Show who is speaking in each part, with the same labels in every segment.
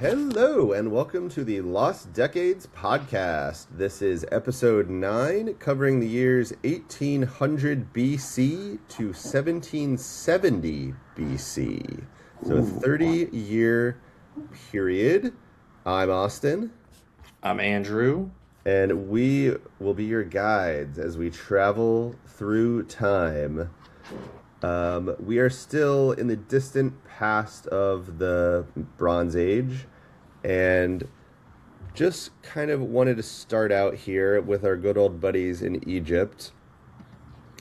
Speaker 1: Hello, and welcome to the Lost Decades podcast. This is episode 9, covering the years 1800 BC to 1770 BC. So a 30-year period. I'm Austin.
Speaker 2: I'm Andrew.
Speaker 1: And we will be your guides as we travel through time. We are still in the distant past of the Bronze Age, and just kind of wanted to start out here with our good old buddies in Egypt.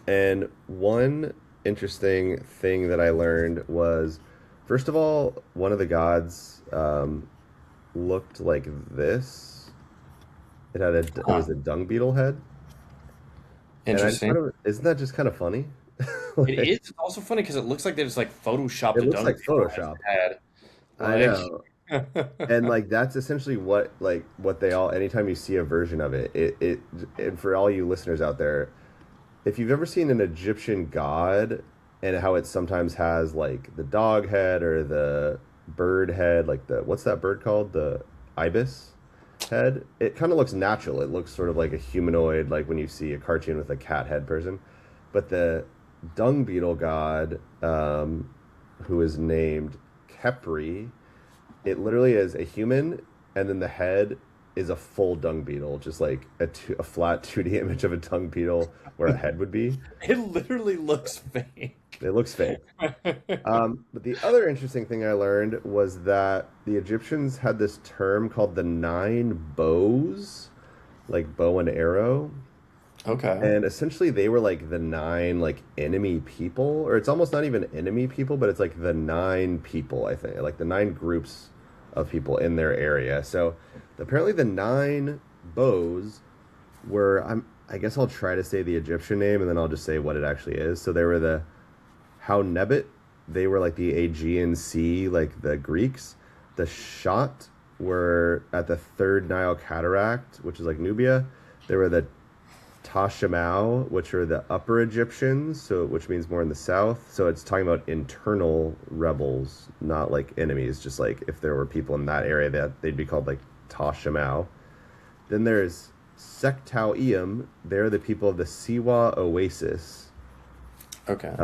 Speaker 1: And one interesting thing that I learned was, first of all, one of the gods looked like this. It was a dung beetle head. And
Speaker 2: Interesting.
Speaker 1: isn't that just kind of funny?
Speaker 2: It is. It's also funny because it looks like they just like photoshopped
Speaker 1: It
Speaker 2: a
Speaker 1: looks
Speaker 2: dung
Speaker 1: like
Speaker 2: beetle as
Speaker 1: Photoshop.
Speaker 2: a head.
Speaker 1: I know. And
Speaker 2: Like,
Speaker 1: like that's essentially what they all anytime you see a version of it, and for all you listeners out there, if you've ever seen an Egyptian god and how it sometimes has like the dog head or the bird head, like the what's that bird called? The ibis head. It kind of looks natural. It looks sort of like a humanoid, like when you see a cartoon with a cat head person. But the dung beetle god, who is named Khepri, it literally is a human, and then the head is a full dung beetle, just like a flat 2D image of a dung beetle where a head would be.
Speaker 2: it literally looks fake.
Speaker 1: It looks fake. But the other interesting thing I learned was that the Egyptians had this term called the nine bows, like bow and arrow.
Speaker 2: Okay.
Speaker 1: And essentially they were like the nine like enemy people, or it's almost not even enemy people, but it's like the nine people, I think, like the nine groups of people in their area. So apparently the nine bows were I guess I'll try to say the Egyptian name and then I'll just say what it actually is. So they were the Haunebit, they were like the Aegean Sea, like the Greeks. The Shot were at the third Nile Cataract, which is like Nubia. They were the Tashamau, which are the Upper Egyptians, so which means more in the south. So it's talking about internal rebels, not like enemies. Just like if there were people in that area, that they'd be called like Tashamau. Then there's Sektauium. They're the people of the Siwa Oasis.
Speaker 2: Okay.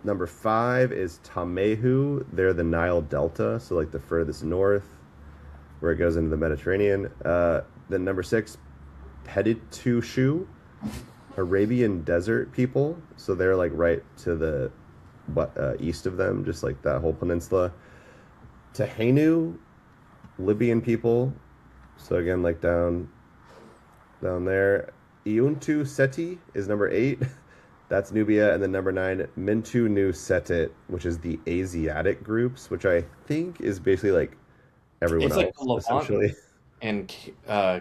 Speaker 1: Number 5 is Tamehu. They're the Nile Delta, so like the furthest north, where it goes into the Mediterranean. Then number 6, Petitushu, Arabian desert people. So they're like right to the east of them, just like that whole peninsula. Tehenu, Libyan people. So again, like down there. Iuntu Seti is number 8. That's Nubia. And then number 9, Mintu Nu Setit, which is the Asiatic groups, which I think is basically like everyone
Speaker 2: It's like
Speaker 1: else,
Speaker 2: the Levant
Speaker 1: essentially.
Speaker 2: and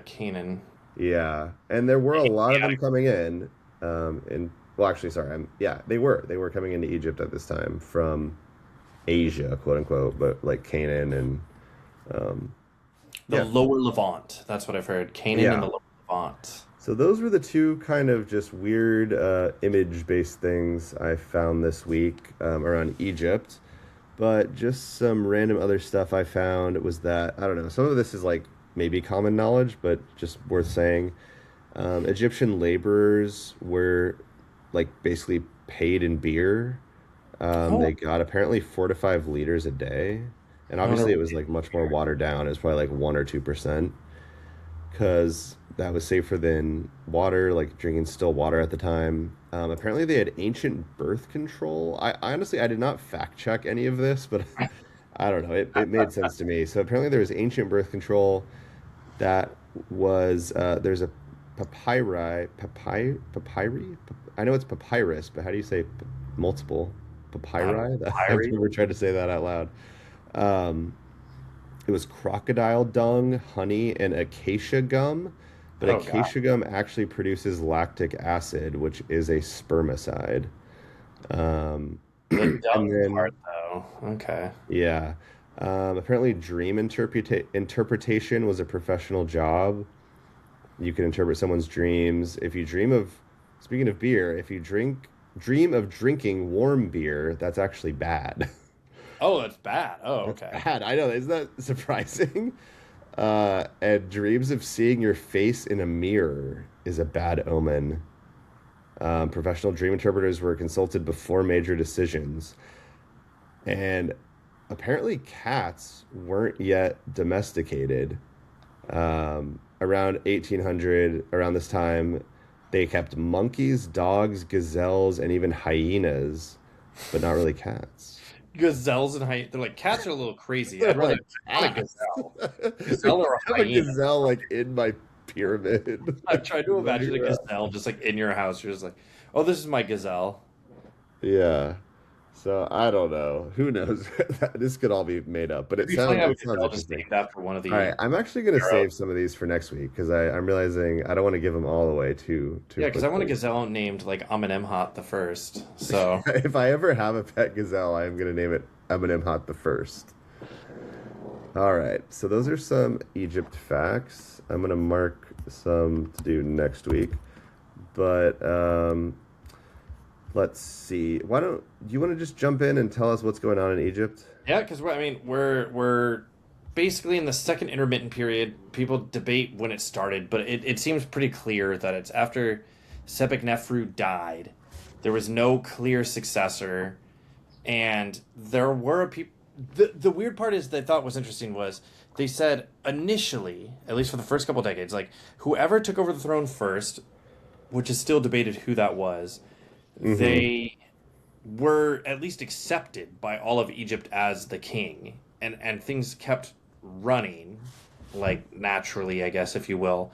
Speaker 2: Canaan.
Speaker 1: Yeah, and there were a lot of them
Speaker 2: Asiatic.
Speaker 1: coming in. Well, actually, sorry, they were coming into Egypt at this time from Asia, quote unquote, but like Canaan and um,
Speaker 2: The
Speaker 1: yeah,
Speaker 2: lower Levant. That's what I've heard. Canaan and
Speaker 1: yeah.
Speaker 2: the lower Levant.
Speaker 1: So those were the two kind of just weird image-based things I found this week around Egypt. But just some random other stuff I found was that, I don't know, some of this is like maybe common knowledge, but just worth saying. Egyptian laborers were like basically paid in beer.
Speaker 2: Oh,
Speaker 1: They got apparently 4 to 5 liters a day. And
Speaker 2: I wonder
Speaker 1: obviously it
Speaker 2: what
Speaker 1: was
Speaker 2: they
Speaker 1: like much more
Speaker 2: here.
Speaker 1: watered down. It was probably like 1 or 2%, because that was safer than water, like drinking still water at the time. Apparently, they had ancient birth control. I honestly, I did not fact check any of this, but I don't know. It made sense to me. So apparently, there was ancient birth control that was there's a papyri. I know it's papyrus, but how do you say multiple
Speaker 2: I don't know.
Speaker 1: papyri? I've
Speaker 2: Papyri.
Speaker 1: never tried to say that out loud. Um, it was crocodile dung, honey, and acacia gum. But
Speaker 2: Oh God.
Speaker 1: acacia gum actually produces lactic acid, which is a spermicide. Um,
Speaker 2: The
Speaker 1: and
Speaker 2: dung
Speaker 1: then,
Speaker 2: part, though. Okay.
Speaker 1: yeah, apparently dream interpretation was a professional job. You can interpret someone's dreams. If you dream of, speaking of beer, if you dream of drinking warm beer, that's actually bad.
Speaker 2: Oh, that's bad. Oh,
Speaker 1: That's
Speaker 2: okay.
Speaker 1: bad. I know. Isn't that surprising? And dreams of seeing your face in a mirror is a bad omen. Professional dream interpreters were consulted before major decisions. And apparently, cats weren't yet domesticated. Around 1800, around this time, they kept monkeys, dogs, gazelles, and even hyenas, but not really cats.
Speaker 2: Gazelles and hyenas. They're like cats are a little crazy.
Speaker 1: They're
Speaker 2: I'd rather
Speaker 1: like
Speaker 2: want a
Speaker 1: cats.
Speaker 2: gazelle.
Speaker 1: Like,
Speaker 2: Gazelle or a
Speaker 1: have a
Speaker 2: hyena.
Speaker 1: gazelle like in my pyramid.
Speaker 2: I've tried to
Speaker 1: Running
Speaker 2: imagine a
Speaker 1: around.
Speaker 2: gazelle just like in your house. You're just like, oh, this is my gazelle.
Speaker 1: Yeah. So I don't know. Who knows? This could all be made up, but
Speaker 2: It'd be funny to have a
Speaker 1: it sounds
Speaker 2: gazelle just
Speaker 1: interesting.
Speaker 2: named after one of
Speaker 1: All
Speaker 2: the
Speaker 1: right, I'm actually gonna
Speaker 2: pharaohs.
Speaker 1: save some of these for next week because I'm realizing I don't want to give them all away too
Speaker 2: Yeah, because I want a
Speaker 1: quickly.
Speaker 2: gazelle named like Amenemhat the First. So
Speaker 1: If I ever have a pet gazelle, I'm gonna name it Eminem the First. All right, so those are some Egypt facts. I'm gonna mark some to do next week, but let's see. Why don't do you want to just jump in and tell us what's going on in Egypt?
Speaker 2: yeah, because we're basically in the second intermittent period. People debate when it started, but it seems pretty clear that it's after Sebek-Nefru died. There was no clear successor, and there were people. The weird part is they thought was interesting was they said initially, at least for the first couple decades, like whoever took over the throne first, which is still debated who that was,
Speaker 1: Mm-hmm.
Speaker 2: they were at least accepted by all of Egypt as the king, and things kept running like naturally, I guess, if you will.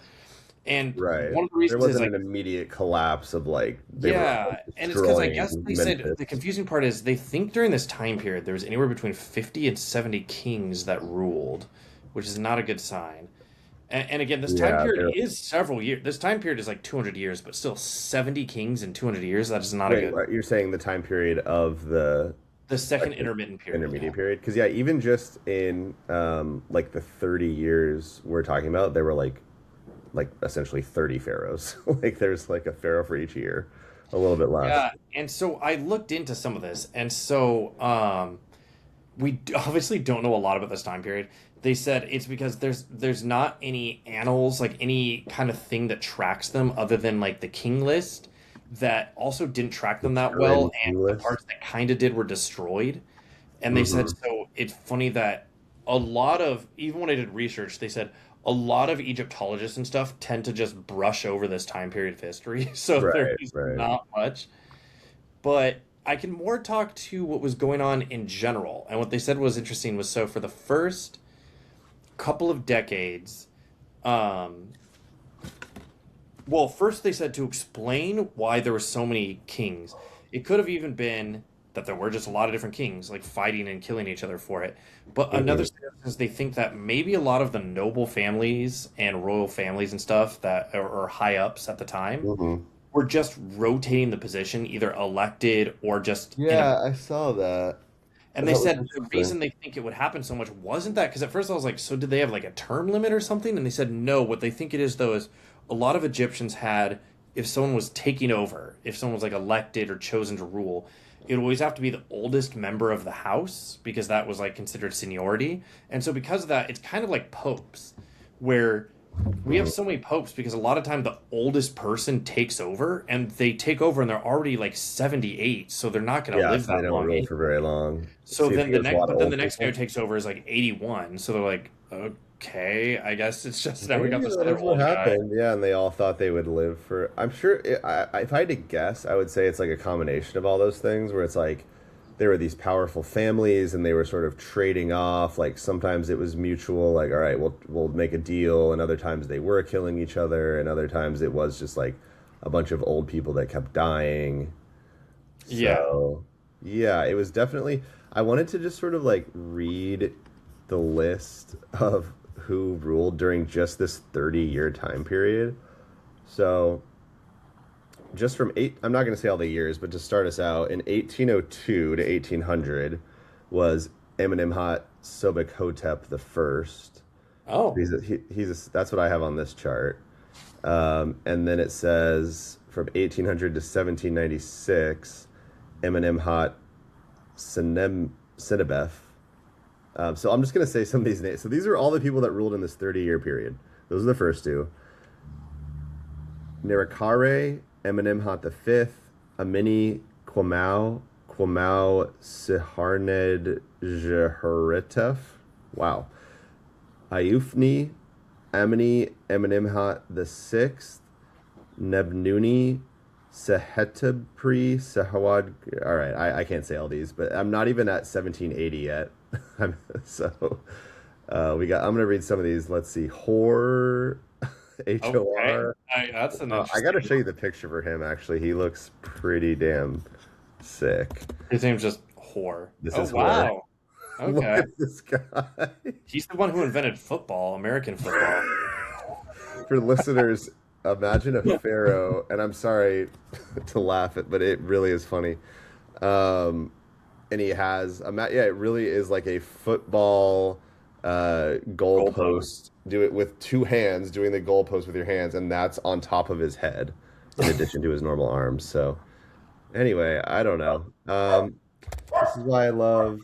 Speaker 2: And
Speaker 1: Right.
Speaker 2: one of the
Speaker 1: There
Speaker 2: reasons is
Speaker 1: wasn't
Speaker 2: like
Speaker 1: an immediate collapse of like they were
Speaker 2: yeah, and it's because I guess
Speaker 1: destroying
Speaker 2: they said the
Speaker 1: Memphis.
Speaker 2: confusing part is they think during this time period there was anywhere between 50 and 70 kings that ruled, which is not a good sign. And again, this time
Speaker 1: Yeah,
Speaker 2: period
Speaker 1: they're
Speaker 2: is several years. This time period is like 200 years, but still 70 kings in 200 years. That is not a
Speaker 1: wait,
Speaker 2: good.
Speaker 1: what, you're saying the time period of the
Speaker 2: The second
Speaker 1: second
Speaker 2: intermittent period.
Speaker 1: intermediate period? Because yeah, even just in like the 30 years we're talking about, there were like essentially 30 pharaohs. Like there's like a pharaoh for each year, a little bit less.
Speaker 2: Yeah, and so I looked into some of this, and so obviously don't know a lot about this time period. They said it's because there's not any annals, like any kind of thing that tracks them other than like the king list that also didn't track
Speaker 1: The
Speaker 2: them that
Speaker 1: Turin
Speaker 2: well, and
Speaker 1: king
Speaker 2: the
Speaker 1: list.
Speaker 2: parts that kind of did were destroyed. And they said
Speaker 1: Hmm.
Speaker 2: so it's funny that a lot of even when I did research, they said a lot of Egyptologists and stuff tend to just brush over this time period of history. So
Speaker 1: Right,
Speaker 2: there's
Speaker 1: right.
Speaker 2: not much. But I can more talk to what was going on in general. And what they said was interesting was so for the first couple of decades, um, well, first they said to explain why there were so many kings. It could have even been that there were just a lot of different kings, like fighting and killing each other for it. But another
Speaker 1: Hmm.
Speaker 2: scenario is they think that maybe a lot of the noble families and royal families and stuff that are high ups at the time
Speaker 1: Hmm.
Speaker 2: were just rotating the position, either elected or just in a.
Speaker 1: Yeah, I saw that.
Speaker 2: And they
Speaker 1: That was
Speaker 2: said the
Speaker 1: interesting.
Speaker 2: reason they think it would happen so much wasn't that because at first I was like, so did they have like a term limit or something? And they said no. What they think it is though is a lot of Egyptians had, if someone was taking over, if someone was like elected or chosen to rule, it would always have to be the oldest member of the house because that was like considered seniority. And so because of that, it's kind of like popes, where we have so many popes because a lot of time the oldest person takes over and they take over and they're already like 78, so they're not going to
Speaker 1: Yeah,
Speaker 2: live
Speaker 1: so they
Speaker 2: that
Speaker 1: don't
Speaker 2: long.
Speaker 1: rule for very long.
Speaker 2: So
Speaker 1: So you
Speaker 2: then
Speaker 1: think
Speaker 2: the
Speaker 1: there's a
Speaker 2: next,
Speaker 1: lot of
Speaker 2: but then the
Speaker 1: old
Speaker 2: next guy who
Speaker 1: people?
Speaker 2: takes over is like 81. So they're like, okay, I guess it's just now we got
Speaker 1: Maybe
Speaker 2: this
Speaker 1: that
Speaker 2: other
Speaker 1: is what
Speaker 2: old guy.
Speaker 1: happened. Yeah, and they all thought they would live for. I'm sure. If I had to guess, I would say it's like a combination of all those things, where it's like there were these powerful families, and they were sort of trading off. Like sometimes it was mutual, like all right, we'll make a deal, and other times they were killing each other, and other times it was just like a bunch of old people that kept dying.
Speaker 2: Yeah,
Speaker 1: So, yeah, it was definitely. I wanted to just sort of like read the list of who ruled during just this 30-year time period. So, just from I'm not going to say all the years, but to start us out, in 1802 to 1800 was Amenemhat Sobek the first.
Speaker 2: oh,
Speaker 1: That's what I have on this chart. And then it says from 1800 to 1796, Amenemhat Senem, Sinebeth. So I'm just going to say some of these names. So these are all the people that ruled in this 30-year period. Those are the first two. Nerikare, Amenemhat V, Amini Kwamau, Kwamau Siharned Jehoritef. Wow. Ayufni, Amini Amenemhat VI, Nebnuni, Sehetepri, Sehawad. All right, I can't say all these, but I'm not even at 1780 yet. So we got. I'm gonna read some of these. Let's see. Hor,
Speaker 2: Okay,
Speaker 1: Hor.
Speaker 2: that's an
Speaker 1: I got to
Speaker 2: interesting.
Speaker 1: show you the picture for him. Actually, he looks pretty damn sick.
Speaker 2: His name's just Whore.
Speaker 1: This
Speaker 2: Oh
Speaker 1: is Hor.
Speaker 2: wow.
Speaker 1: Look
Speaker 2: Okay,
Speaker 1: at this guy.
Speaker 2: he's the one who invented football, American football.
Speaker 1: For listeners, imagine a pharaoh, and I'm sorry to laugh at, but it really is funny. And he has yeah, it really is like a football
Speaker 2: Goalpost.
Speaker 1: goalpost. Do it with two hands, doing the goalpost with your hands, and that's on top of his head, in addition to his normal arms. So, anyway, I don't know. This is why I love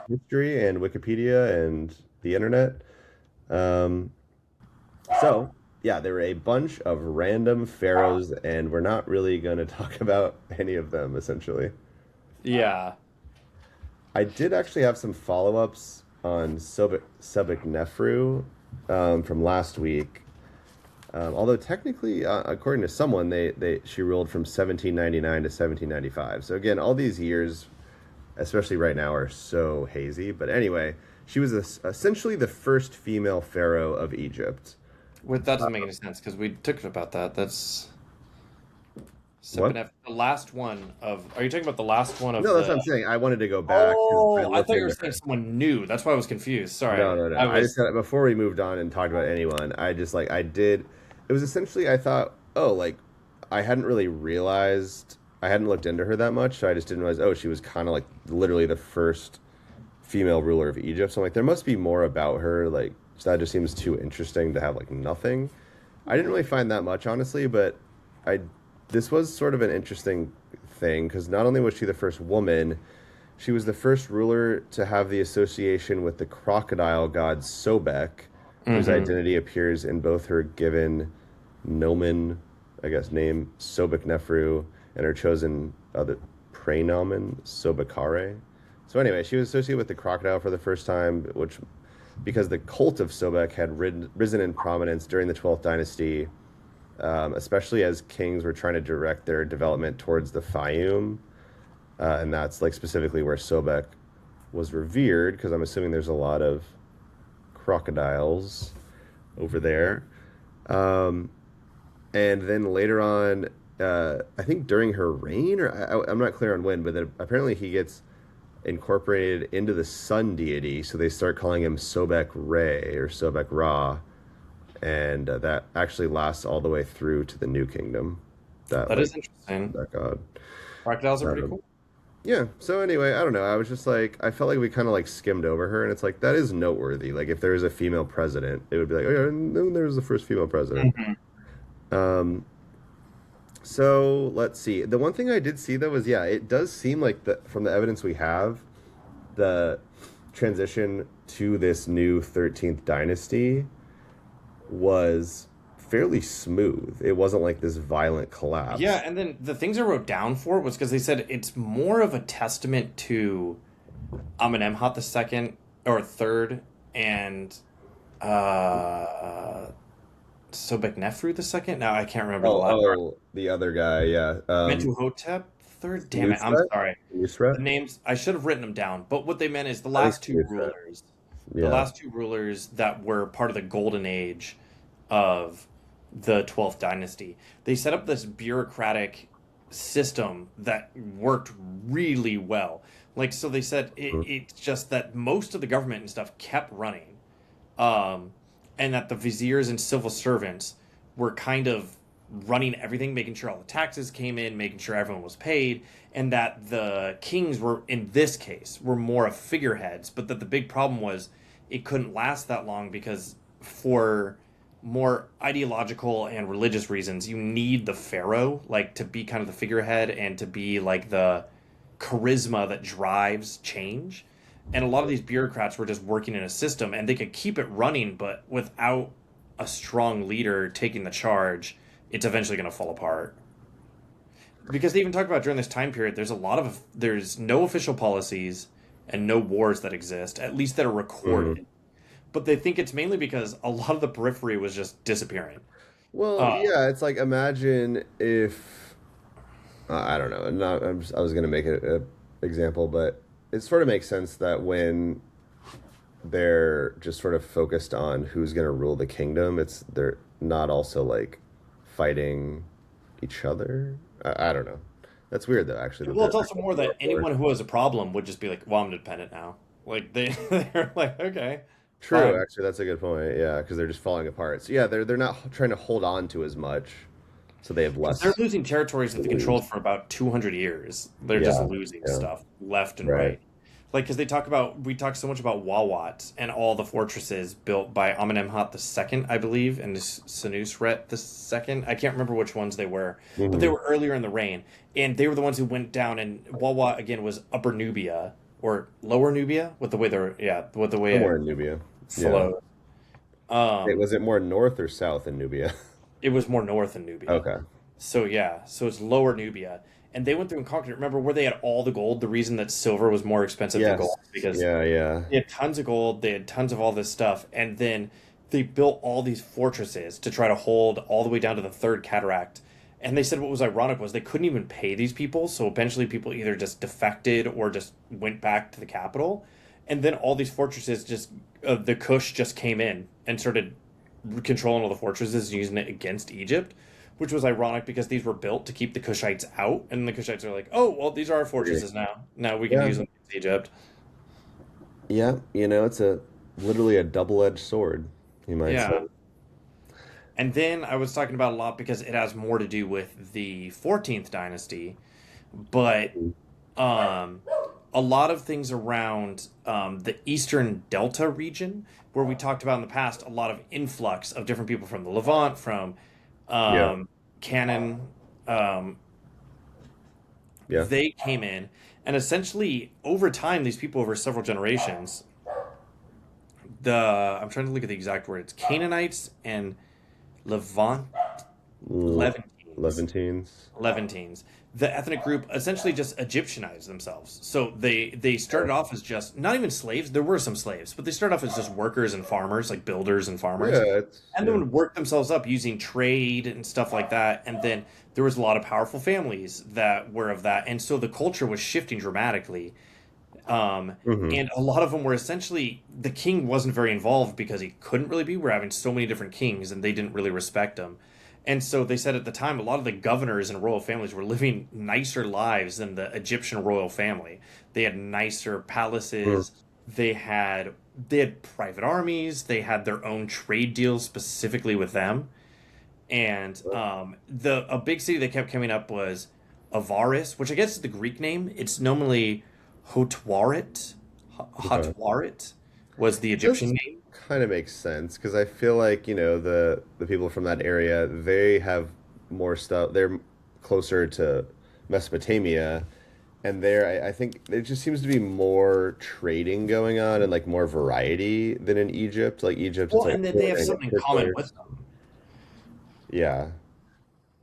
Speaker 1: history and Wikipedia and the internet. Um, so, yeah, there were a bunch of random pharaohs, and we're not really going to talk about any of them, essentially.
Speaker 2: Yeah.
Speaker 1: I did actually have some follow-ups on Sobek from last week. Although technically, according to someone, she ruled from 1799 to 1795. So again, all these years, especially right now, are so hazy. But anyway, she was essentially the first female pharaoh of Egypt.
Speaker 2: That doesn't make any sense because we took about that. That's
Speaker 1: What?
Speaker 2: The last one of. Are you talking about the last one of
Speaker 1: No, that's what
Speaker 2: the?
Speaker 1: I'm saying. I wanted to go back 'cause I
Speaker 2: Oh, I
Speaker 1: looked
Speaker 2: thought you were
Speaker 1: into
Speaker 2: saying
Speaker 1: her.
Speaker 2: someone new. That's why I was confused.
Speaker 1: No,
Speaker 2: Sorry.
Speaker 1: no, no.
Speaker 2: I
Speaker 1: I just
Speaker 2: was.
Speaker 1: said before we moved on and talked about anyone, I just like I did. It was essentially I thought, oh, like I hadn't really realized I hadn't looked into her that much, so I just didn't realize. Oh, she was kind of like literally the first female ruler of Egypt. So I'm like, there must be more about her. Like so that just seems too interesting to have like nothing. I didn't really find that much, honestly, but I this was sort of an interesting thing because not only was she the first woman, she was the first ruler to have the association with the crocodile god Sobek, whose
Speaker 2: Mm-hmm.
Speaker 1: identity appears in both her given nomen, I guess, name Sobek Nefru and her chosen other praenomen Sobekare. So anyway, she was associated with the crocodile for the first time, which because the cult of Sobek had risen in prominence during the 12th dynasty, especially as kings were trying to direct their development towards the Fayum, and that's like specifically where Sobek was revered, because I'm assuming there's a lot of crocodiles over there. Um, and then later on, I think during her reign, or I'm not clear on when, but then apparently he gets incorporated into the sun deity, so they start calling him Sobek Re or Sobek Ra, and that actually lasts all the way through to the New Kingdom. That
Speaker 2: That
Speaker 1: like
Speaker 2: is interesting.
Speaker 1: that god.
Speaker 2: Crocodiles are pretty
Speaker 1: Um,
Speaker 2: cool.
Speaker 1: yeah. So anyway, I don't know. I was just like, I felt like we kind of like skimmed over her, and it's like that is noteworthy. Like if there was a female president, it would be like, oh yeah, no, there was the first female president.
Speaker 2: Hmm.
Speaker 1: Um, so let's see. The one thing I did see though was yeah, it does seem like the from the evidence we have, the transition to this new 13th dynasty was fairly smooth. It wasn't like this violent
Speaker 2: Yeah,
Speaker 1: collapse.
Speaker 2: and then the things I wrote down for it was because they said it's more of a testament to Amenemhat the second or third and uh Sobeknefru the second. Now I can't remember the
Speaker 1: Oh,
Speaker 2: last.
Speaker 1: the other guy, yeah.
Speaker 2: Mentuhotep third. Damn it, I'm
Speaker 1: Nusret?
Speaker 2: sorry.
Speaker 1: Nusret?
Speaker 2: The names I should have written them down, but what they meant is
Speaker 1: I think Nusret.
Speaker 2: the
Speaker 1: Yeah.
Speaker 2: last two rulers that were part of the golden age of the 12th dynasty. They set up this bureaucratic system that worked really well. Like so they said it's just that most of the government and stuff kept running. Um and that the viziers and civil servants were kind of running everything, making sure all the taxes came in, making sure everyone was paid, and that the kings were, in this case, were more of figureheads, but that the big problem was it couldn't last that long because for more ideological and religious reasons, you need the pharaoh, like to be kind of the figurehead and to be like the charisma that drives change. And a lot of these bureaucrats were just working in a system, and they could keep it running, but without a strong leader taking the charge, it's eventually going to fall apart. Because they even talk about during this time period, there's no official policies and no wars that exist, at least that are
Speaker 1: Mm.
Speaker 2: recorded. But they think it's mainly because a lot of the periphery was just disappearing.
Speaker 1: Well,
Speaker 2: Uh,
Speaker 1: yeah, it's like imagine if I don't know. Not, I was going to make an example, but it sort of makes sense that when they're just sort of focused on who's going to rule the kingdom, they're not also like fighting each other. I don't know. That's weird though, actually, that
Speaker 2: well, it's
Speaker 1: they're
Speaker 2: also more
Speaker 1: more
Speaker 2: that
Speaker 1: for.
Speaker 2: anyone who has a problem would just be like, "Well, I'm independent now." Like they're like, "Okay,
Speaker 1: True,
Speaker 2: fine."
Speaker 1: actually, that's a good point. Yeah, because they're just falling apart. So yeah, they're not trying to hold on to as much, so they have
Speaker 2: Because they're
Speaker 1: less
Speaker 2: losing territories that
Speaker 1: to
Speaker 2: they controlled
Speaker 1: lose.
Speaker 2: for about 200 years. They're just
Speaker 1: Yeah,
Speaker 2: losing
Speaker 1: yeah,
Speaker 2: stuff left and
Speaker 1: right.
Speaker 2: right. Like, because we talk so much about Wawat and all the fortresses built by Amenemhat II, I believe, and Senusret II. I can't remember which ones they were, but they
Speaker 1: Hmm.
Speaker 2: were earlier in the reign. And they were the ones who went down, and Wawat, again, was Upper Nubia, or Lower Nubia, with the way
Speaker 1: Somewhere
Speaker 2: it
Speaker 1: in Nubia. Yeah.
Speaker 2: flowed.
Speaker 1: Wait,
Speaker 2: Um,
Speaker 1: was it more north or south in Nubia?
Speaker 2: it was more north in Nubia.
Speaker 1: Okay.
Speaker 2: So yeah, so it's Lower Nubia, and they went through and conquered it. Remember where they had all the gold? The reason that silver was more expensive than
Speaker 1: Yes.
Speaker 2: gold because
Speaker 1: Yeah, yeah.
Speaker 2: they had tons of gold, they had tons of all this stuff, and then they built all these fortresses to try to hold all the way down to the third cataract. And they said what was ironic was they couldn't even pay these people, so eventually people either just defected or just went back to the capital. And then all these fortresses the Kush just came in and started controlling all the fortresses, using it against Egypt, which was ironic because these were built to keep the Kushites out, and the Kushites are like, "Oh, well, these are our
Speaker 1: Agree.
Speaker 2: fortresses now. Now we can
Speaker 1: Yeah.
Speaker 2: use them against Egypt."
Speaker 1: Yeah, it's a literally a double-edged sword, you might say.
Speaker 2: Yeah. And then I was talking about a lot because it has more to do with the 14th dynasty, but um, a lot of things around the Eastern Delta region, where we talked about in the past, a lot of influx of different people from the Levant, from
Speaker 1: Yeah.
Speaker 2: um, Canaan. Um,
Speaker 1: Yeah.
Speaker 2: they came in, and essentially, over time, these people, over several generations, I'm trying to look at the exact word. It's Canaanites and Levant
Speaker 1: L-
Speaker 2: Levantines.
Speaker 1: Levantines.
Speaker 2: Levantines. The ethnic group essentially just Egyptianized themselves. So they started off as just not even slaves. There were some slaves, but they started off as just workers and farmers, like builders and farmers,
Speaker 1: Yeah,
Speaker 2: and then would work themselves up using trade and stuff like that. And then there was a lot of powerful families that were of that, and so the culture was shifting dramatically.
Speaker 1: hmm
Speaker 2: And a lot of them were essentially the king wasn't very involved because he couldn't really be. We're having so many different kings, and they didn't really respect him. And so they said at the time, a lot of the governors and royal families were living nicer lives than the Egyptian royal family. They had nicer palaces. They had private armies. They had their own trade deals specifically with them. And the a big city that kept coming up was Avaris, which I guess is the Greek name. It's normally Hotwarit.
Speaker 1: Okay.
Speaker 2: Hotwarit was the
Speaker 1: It
Speaker 2: Egyptian
Speaker 1: does
Speaker 2: name.
Speaker 1: kind of make sense because I feel like, the people from that area, they have more stuff. They're closer to Mesopotamia, and there I think there just seems to be more trading going on and like more variety than in Egypt. Like Egypt, it's
Speaker 2: Well,
Speaker 1: like,
Speaker 2: and then
Speaker 1: oh,
Speaker 2: they
Speaker 1: we're
Speaker 2: have
Speaker 1: gonna
Speaker 2: something
Speaker 1: get
Speaker 2: in common
Speaker 1: Hitler.
Speaker 2: with them.
Speaker 1: Yeah.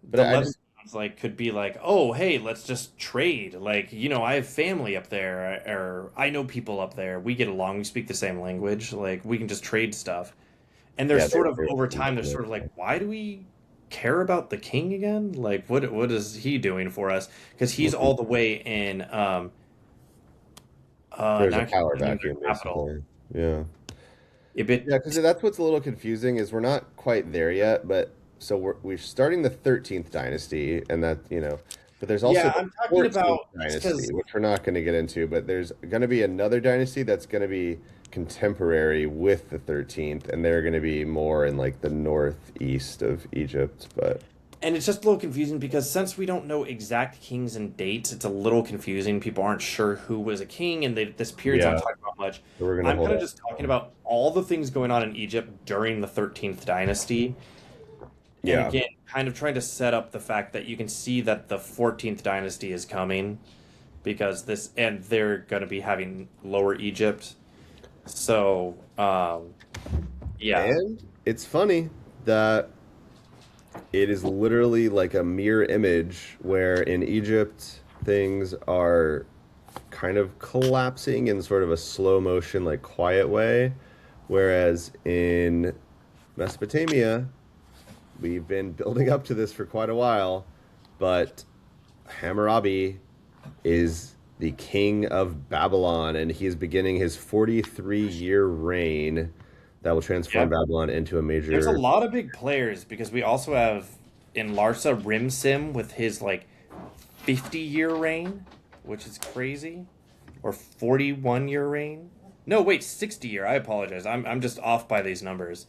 Speaker 1: But
Speaker 2: The
Speaker 1: I just
Speaker 2: Levantines could be like, oh, hey, let's just trade. Like, I have family up there, or I know people up there. We get along. We speak the same language. Like, we can just trade stuff. And they're
Speaker 1: yeah,
Speaker 2: sort of
Speaker 1: they're
Speaker 2: over time, they're sort of like, why do we care about the king again? Like, what is he doing for us? Because he's all the way in.
Speaker 1: there's
Speaker 2: Now
Speaker 1: a
Speaker 2: I can't
Speaker 1: power
Speaker 2: remember the name of
Speaker 1: vacuum
Speaker 2: their capital.
Speaker 1: basically. Yeah.
Speaker 2: Ibit.
Speaker 1: Yeah, because that's what's a little confusing is we're not quite there yet, but so we're starting the 13th dynasty, and but there's also
Speaker 2: Yeah,
Speaker 1: the
Speaker 2: I'm talking
Speaker 1: 14th
Speaker 2: about
Speaker 1: dynasty,
Speaker 2: because
Speaker 1: which we're not going to get into, but there's going to be another dynasty that's going to be contemporary with the 13th, and they're going to be more in like the northeast of Egypt, but
Speaker 2: And it's just a little confusing because since we don't know exact kings and dates, it's a little confusing. People aren't sure who was a king, and this period's not
Speaker 1: yeah,
Speaker 2: talking about much.
Speaker 1: so we're going to
Speaker 2: I'm
Speaker 1: hold
Speaker 2: kind of
Speaker 1: up.
Speaker 2: just talking about all the things going on in Egypt during the 13th dynasty. And
Speaker 1: Yeah.
Speaker 2: again, kind of trying to set up the fact that you can see that the 14th dynasty is coming. because they're going to be having Lower Egypt. So, yeah.
Speaker 1: And it's funny that it is literally like a mirror image where in Egypt things are kind of collapsing in sort of a slow motion, like quiet way, whereas in Mesopotamia, we've been building up to this for quite a while, but Hammurabi is the king of Babylon, and he is beginning his 43-year reign that will transform
Speaker 2: Yep.
Speaker 1: Babylon into a
Speaker 2: There's a
Speaker 1: major.
Speaker 2: lot of big players because we also have in Larsa Rimsim with his like 50-year reign, which is crazy, or 41-year reign. No, wait, 60-year. I apologize. I'm just off by these numbers.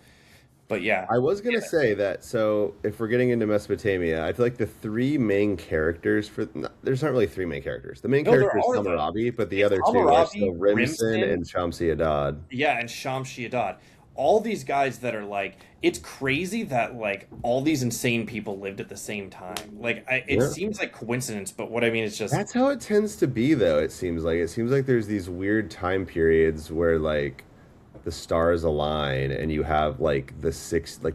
Speaker 2: But yeah.
Speaker 1: I was
Speaker 2: Yeah.
Speaker 1: gonna say that. So, if we're getting into Mesopotamia, I feel like the three main characters for no, there's not really three main characters. The main
Speaker 2: No, there
Speaker 1: character is
Speaker 2: are though.
Speaker 1: Hammurabi, but the
Speaker 2: It's
Speaker 1: other two are still
Speaker 2: Hammurabi,
Speaker 1: Rimsin
Speaker 2: Rimsim,
Speaker 1: and Shamsi Adad.
Speaker 2: yeah, and Shamshi Adad. All these guys that are like, it's crazy that like all these insane people lived at the same time. Like, it
Speaker 1: Yeah.
Speaker 2: seems like coincidence, but what I mean is just
Speaker 1: That's how it tends to be, though. It seems like there's these weird time periods where like the stars align, and you have like the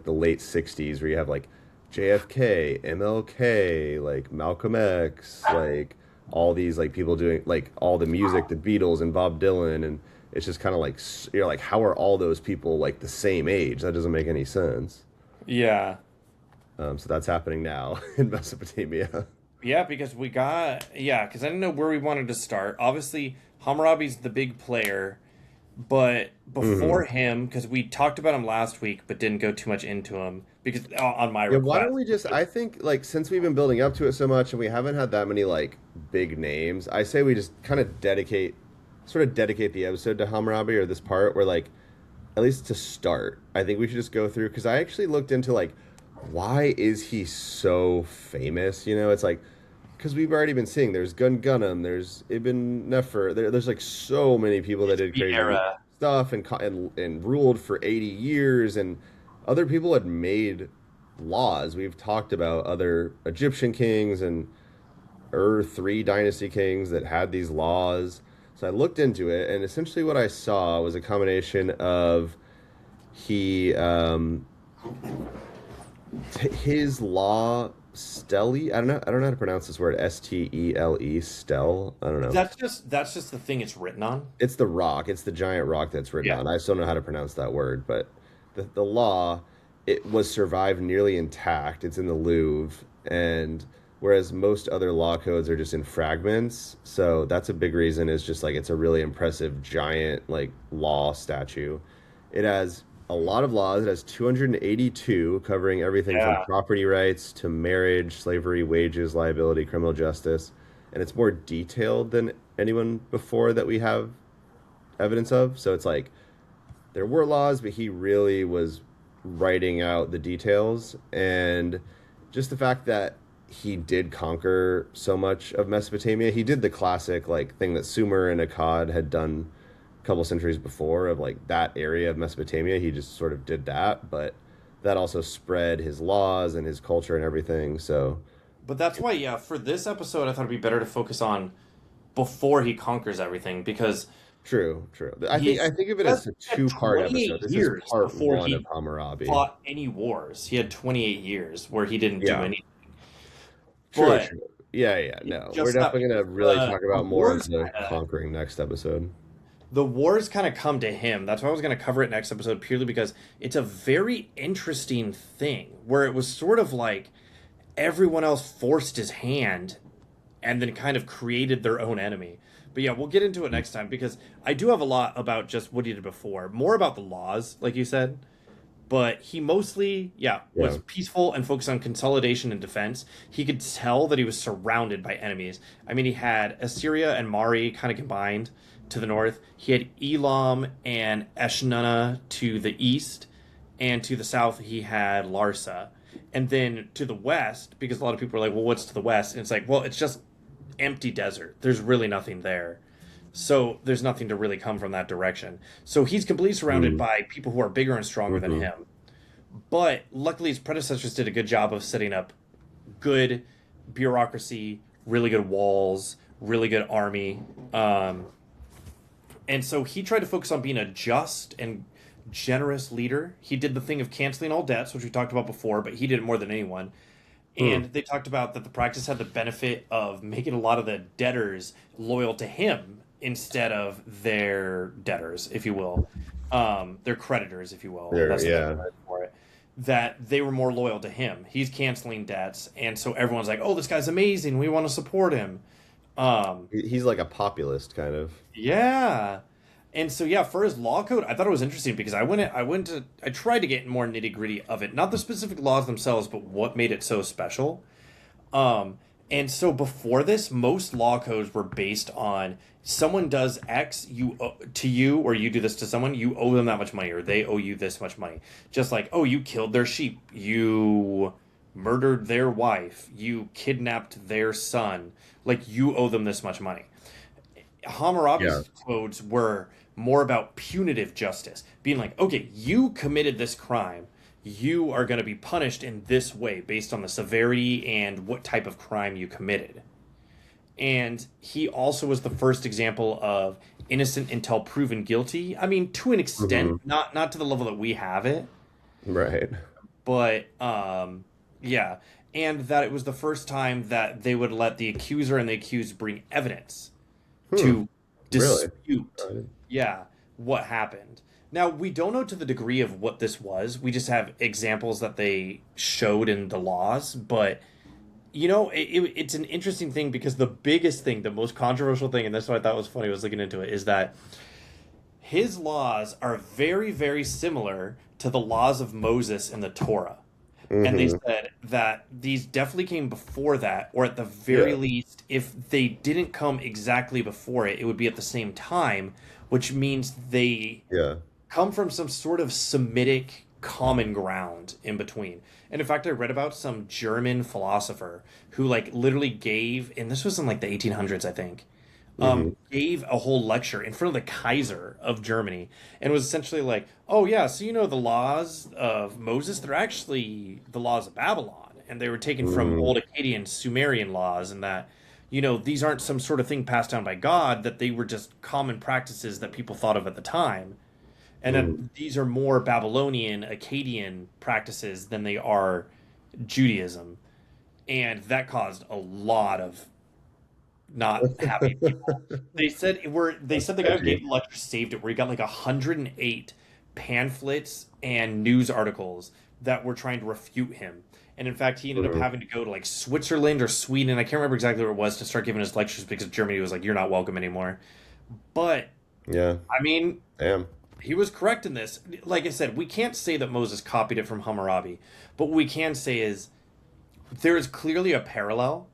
Speaker 1: late '60s, where you have like JFK, MLK, like Malcolm X, like all these like people doing like all the music, the Beatles and Bob Dylan, and it's just kind of like you're like, how are all those people like the same age? That doesn't make any sense.
Speaker 2: yeah.
Speaker 1: So that's happening now in Mesopotamia.
Speaker 2: Yeah, because because I didn't know where we wanted to start. Obviously, Hammurabi's the big player, but before
Speaker 1: hmm
Speaker 2: him, because we talked about him last week, but didn't go too much into him because on my
Speaker 1: Yeah, why
Speaker 2: request.
Speaker 1: don't we just, I think, like, since we've been building up to it so much and we haven't had that many, like, big names, I say we just kind of dedicate the episode to Hammurabi, or this part where, like, at least to start, I think we should just go through, because I actually looked into, like, why is he so famous? It's like, because we've already been seeing there's Gungunum, there's Ibn Nefer, there's, like, so many people that did
Speaker 2: The
Speaker 1: crazy
Speaker 2: era.
Speaker 1: stuff and ruled for 80 years, and other people had made laws. We've talked about other Egyptian kings and Three dynasty kings that had these laws. So I looked into it, and essentially what I saw was a combination of he his law stele. I don't know how to pronounce this word. Stele, stel. I don't know.
Speaker 2: That's just the thing it's written on.
Speaker 1: It's the rock. It's the giant rock that's written
Speaker 2: Yeah.
Speaker 1: on. I still don't know how to pronounce that word, but the law, it was survived nearly intact. It's in the Louvre, and whereas most other law codes are just in fragments, so that's a big reason. Is just like it's a really impressive giant like law statue. It has a lot of laws. It has 282 covering everything from
Speaker 2: Yeah.
Speaker 1: property rights to marriage, slavery, wages, liability, criminal justice, and it's more detailed than anyone before that we have evidence of. So it's like there were laws, but he really was writing out the details. And just the fact that he did conquer so much of Mesopotamia, he did the classic like thing that Sumer and Akkad had done a couple centuries before of like that area of Mesopotamia. He just sort of did that, but that also spread his laws and his culture and everything. So
Speaker 2: But that's why, yeah, for this episode, I thought it'd be better to focus on before he conquers everything because
Speaker 1: true, true. I think
Speaker 2: he's
Speaker 1: I think of it as
Speaker 2: that's
Speaker 1: a
Speaker 2: he had
Speaker 1: two-part
Speaker 2: 28
Speaker 1: episode. This is
Speaker 2: years
Speaker 1: part
Speaker 2: before
Speaker 1: one of
Speaker 2: he
Speaker 1: Hammurabi.
Speaker 2: fought any wars. He had 28 years where he didn't do
Speaker 1: Yeah.
Speaker 2: anything.
Speaker 1: True,
Speaker 2: But
Speaker 1: true. Yeah, yeah,
Speaker 2: it's
Speaker 1: no. We're
Speaker 2: just that
Speaker 1: definitely gonna really talk
Speaker 2: the
Speaker 1: about more of
Speaker 2: wars
Speaker 1: the
Speaker 2: kind of
Speaker 1: conquering next episode.
Speaker 2: the wars kind of come to him. That's why I was going to cover it next episode purely because it's a very interesting thing where it was sort of like everyone else forced his hand and then kind of created their own enemy. But yeah, we'll get into it next time because I do have a lot about just what he did before, more about the laws, like you said. But he mostly, yeah,
Speaker 1: Yeah.
Speaker 2: was peaceful and focused on consolidation and defense. He could tell that he was surrounded by enemies. I mean, he had Assyria and Mari kind of combined to the north. He had Elam and Eshmunna to the east, and to the south he had Larsa. And then to the west, because a lot of people are like, "Well, what's to the west?" And it's like, "Well, it's just empty desert. There's really nothing there." So there's nothing to really come from that direction. So he's completely surrounded
Speaker 1: Mm.
Speaker 2: by people who are bigger and stronger than
Speaker 1: hmm
Speaker 2: him. But luckily, his predecessors did a good job of setting up good bureaucracy, really good walls, really good army. And so he tried to focus on being a just and generous leader. He did the thing of canceling all debts, which we talked about before, but he did it more than anyone.
Speaker 1: Hmm.
Speaker 2: And they talked about that the practice had the benefit of making a lot of the debtors loyal to him instead of their debtors, if you will, their creditors, if you will.
Speaker 1: There,
Speaker 2: That's the better
Speaker 1: yeah.
Speaker 2: word for it. That they were more loyal to him. He's canceling debts, and so everyone's like, "Oh, this guy's amazing. We want to support him."
Speaker 1: He's like a populist kind of.
Speaker 2: Yeah. And so yeah, for his law code, I thought it was interesting because I tried to get more nitty gritty of it, not the specific laws themselves, but what made it so special. And so before this, most law codes were based on someone does X to you, or you do this to someone, you owe them that much money, or they owe you this much money. Just like, oh, you killed their sheep, you murdered their wife, you kidnapped their son, like you owe them this much money.
Speaker 1: Yeah.
Speaker 2: Hammurabi's codes were more about punitive justice, being like, okay, you committed this crime. You are going to be punished in this way based on the severity and what type of crime you committed. And he also was the first example of innocent until proven guilty. I mean, to an extent,
Speaker 1: Hmm.
Speaker 2: not to the level that we have it,
Speaker 1: Right.
Speaker 2: but yeah. And that it was the first time that they would let the accuser and the accused bring evidence
Speaker 1: Hmm.
Speaker 2: to
Speaker 1: Really?
Speaker 2: dispute, yeah, what happened. Now, we don't know to the degree of what this was. We just have examples that they showed in the laws. But, it's an interesting thing because the biggest thing, the most controversial thing, and that's what I thought was funny, was looking into it, is that his laws are very, very similar to the laws of Moses in the Torah. And they
Speaker 1: Hmm.
Speaker 2: said that these definitely came before that, or at the very
Speaker 1: Yeah.
Speaker 2: least, if they didn't come exactly before it, it would be at the same time, which means they
Speaker 1: Yeah.
Speaker 2: come from some sort of Semitic common ground in between. And in fact, I read about some German philosopher who, like, literally gave, and this was in like the 1800s, I think,
Speaker 1: Hmm.
Speaker 2: gave a whole lecture in front of the Kaiser of Germany, and was essentially like, "Oh yeah, so the laws of Moses, they're actually the laws of Babylon, and they were taken from
Speaker 1: Hmm.
Speaker 2: old Akkadian Sumerian laws, and that these aren't some sort of thing passed down by God, that they were just common practices that people thought of at the time, and
Speaker 1: Hmm.
Speaker 2: that these are more Babylonian, Akkadian practices than they are Judaism." And that caused a lot of not happy people. They said the guy who
Speaker 1: Edgy.
Speaker 2: gave the lecture saved it, where he got like 108 pamphlets and news articles that were trying to refute him. And in fact, he ended up
Speaker 1: Hmm.
Speaker 2: having to go to like Switzerland or Sweden, I can't remember exactly where it was, to start giving his lectures because Germany was like, "You're not welcome anymore." But
Speaker 1: Yeah.
Speaker 2: I mean,
Speaker 1: Damn.
Speaker 2: he was correct in this. Like I said, we can't say that Moses copied it from Hammurabi, but what we can say is there is clearly a parallel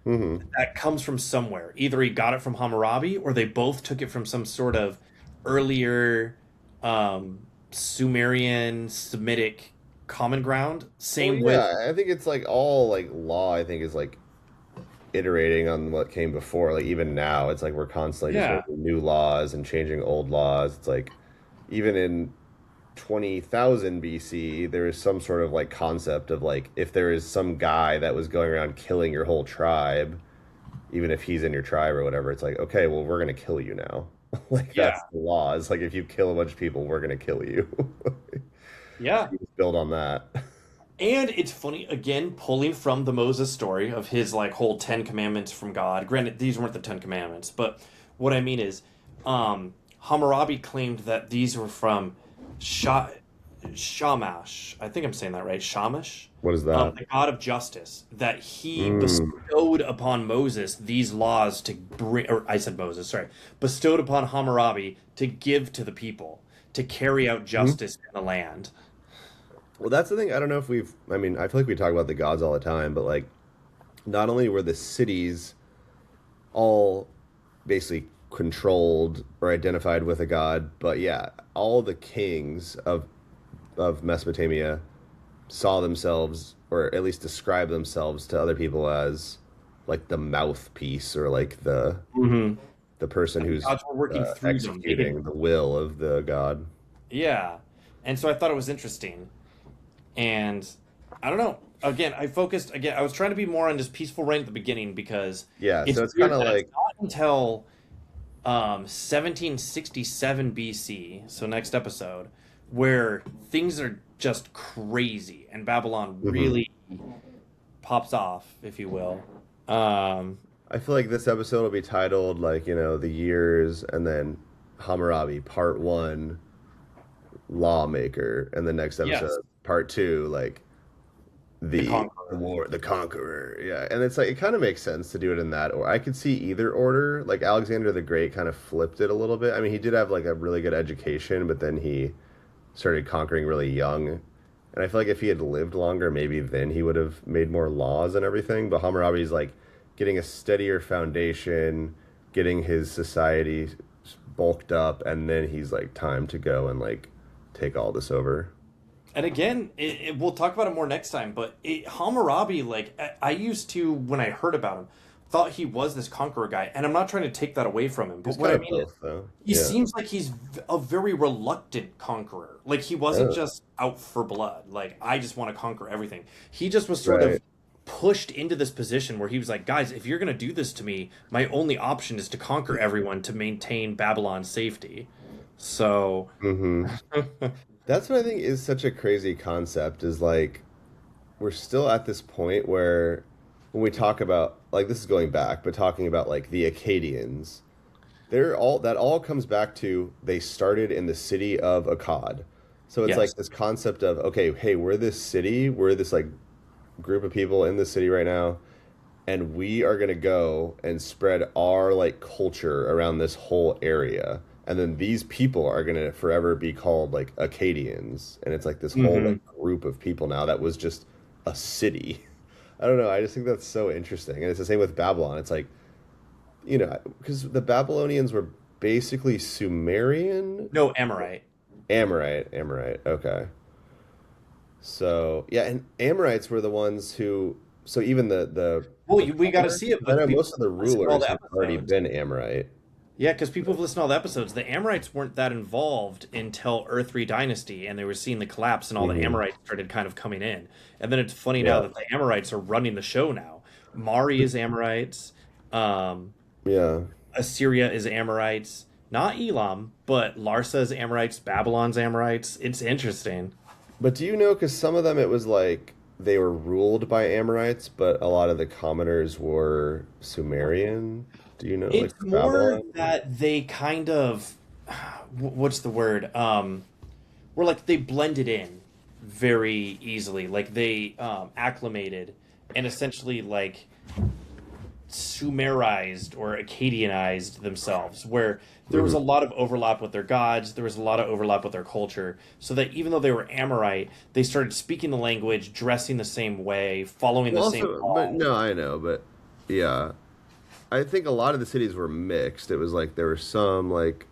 Speaker 1: Hmm.
Speaker 2: that comes from somewhere. Either he got it from Hammurabi, or they both took it from some sort of earlier Sumerian Semitic common ground.
Speaker 1: Well,
Speaker 2: Same with,
Speaker 1: yeah, I think it's like all like law, I think is like iterating on what came before. Like even now, it's like we're constantly just
Speaker 2: yeah,
Speaker 1: making new laws and changing old laws. It's like even in 20,000 BC, there is some sort of like concept of like if there is some guy that was going around killing your whole tribe, even if he's in your tribe or whatever, it's like, okay, well, we're gonna kill you now. Like
Speaker 2: yeah,
Speaker 1: that's the law. It's like if you kill a bunch of people, we're gonna kill you. So
Speaker 2: yeah.
Speaker 1: you just build on that.
Speaker 2: And it's funny, again, pulling from the Moses story of his like whole Ten Commandments from God. Granted, these weren't the Ten Commandments, but what I mean is, Hammurabi claimed that these were from Sha- Shamash. I think I'm saying that right. Shamash,
Speaker 1: What is that?
Speaker 2: the god of justice. That he
Speaker 1: Mm.
Speaker 2: bestowed upon Moses these laws to bring, or I said Moses, sorry, bestowed upon Hammurabi to give to the people to carry out
Speaker 1: Mhm.
Speaker 2: justice in the land.
Speaker 1: Well, that's the thing. I don't know if I mean, I feel like we talk about the gods all the time, but like, not only were the cities all basically controlled or identified with a god, but yeah, all the kings of Mesopotamia saw themselves, or at least describe themselves to other people as like the mouthpiece or like
Speaker 2: Hmm.
Speaker 1: the person who's
Speaker 2: Gods were working through them. They didn't.
Speaker 1: executing the will of the god.
Speaker 2: Yeah, and so I thought it was interesting, and I don't know. Again, I focused. Again, I was trying to be more on just peaceful reign at the beginning because
Speaker 1: Yeah,
Speaker 2: it's
Speaker 1: so it's kind
Speaker 2: weird
Speaker 1: of
Speaker 2: that it's
Speaker 1: like
Speaker 2: not until 1767 BC, so next episode, where things are just crazy and Babylon
Speaker 1: Hmm.
Speaker 2: really pops off, if you will. Um,
Speaker 1: I feel like this episode will be titled like, the years, and then Hammurabi Part 1, Lawmaker, and the next
Speaker 2: yes,
Speaker 1: episode Part 2, like
Speaker 2: the
Speaker 1: the
Speaker 2: Conqueror.
Speaker 1: war, the conqueror. Yeah, and it's like it kind of makes sense to do it in that, or I could see either order. Like Alexander the Great kind of flipped it a little bit. I mean, he did have like a really good education, but then he started conquering really young. And I feel like if he had lived longer, maybe then he would have made more laws and everything. But Hammurabi's like getting a steadier foundation, getting his society bulked up, and then he's like, time to go and like take all this over.
Speaker 2: And again, we'll talk about it more next time. But Hammurabi, like I used to when I heard about him, thought he was this conqueror guy, and I'm not trying to take that away from him.
Speaker 1: He's
Speaker 2: But what
Speaker 1: kind
Speaker 2: I
Speaker 1: of
Speaker 2: mean is,
Speaker 1: both, though.
Speaker 2: he
Speaker 1: Yeah.
Speaker 2: seems like he's a very reluctant conqueror. Like he wasn't
Speaker 1: Oh,
Speaker 2: just out for blood. Like I just want to conquer everything. He just was sort of
Speaker 1: right.
Speaker 2: pushed into this position where he was like, guys, if you're gonna do this to me, my only option is to conquer everyone to maintain Babylon's safety. So
Speaker 1: Mm-hmm. That's what I think is such a crazy concept is like we're still at this point where when we talk about like this is going back, but talking about like the Akkadians, they're all that all comes back to they started in the city of Akkad. So it's
Speaker 2: yes.
Speaker 1: like this concept of okay, hey, we're this city, we're this like group of people in this city right now, and we are gonna go and spread our like culture around this whole area. And then these people are gonna forever be called like Acadians, and it's like this whole
Speaker 2: Hmm.
Speaker 1: like group of people now that was just a city. I don't know. I just think that's so interesting, and it's the same with Babylon. It's like because the Babylonians were basically Sumerian,
Speaker 2: No, Amorite.
Speaker 1: Amorite. Okay, so yeah, and Amorites were the ones who. So even
Speaker 2: Well,
Speaker 1: the
Speaker 2: we got to
Speaker 1: power,
Speaker 2: see it,
Speaker 1: 'cause I
Speaker 2: but
Speaker 1: know
Speaker 2: people
Speaker 1: most of the
Speaker 2: listen to all
Speaker 1: rulers
Speaker 2: the
Speaker 1: have already
Speaker 2: episodes.
Speaker 1: been Amorite.
Speaker 2: Yeah, because people have listened to all the episodes. The Amorites weren't that involved until Earth-3 Dynasty, and they were seeing the collapse, and all the
Speaker 1: Hmm.
Speaker 2: Amorites started kind of coming in. And then it's funny now
Speaker 1: Yeah,
Speaker 2: that the Amorites are running the show now. Mari is Amorites. Um,
Speaker 1: yeah.
Speaker 2: Assyria is Amorites. Not Elam, but Larsa is Amorites. Babylon's Amorites. It's interesting.
Speaker 1: But do you know? Because some of them it was like they were ruled by Amorites, but a lot of the commoners were Sumerian. Do you know, like
Speaker 2: It's
Speaker 1: for
Speaker 2: more
Speaker 1: Babylon?
Speaker 2: that they kind of, what's the word? Where like they blended in very easily. Like they acclimated and essentially like Sumerized or Akkadianized themselves, where there was a
Speaker 1: Hmm.
Speaker 2: lot of overlap with their gods, there was a lot of overlap with their culture, so that even though they were Amorite, they started speaking the language, dressing the same way, following the
Speaker 1: Well,
Speaker 2: same
Speaker 1: also, but
Speaker 2: laws.
Speaker 1: no, I know, but yeah, I think a lot of the cities were mixed. It was like there were some like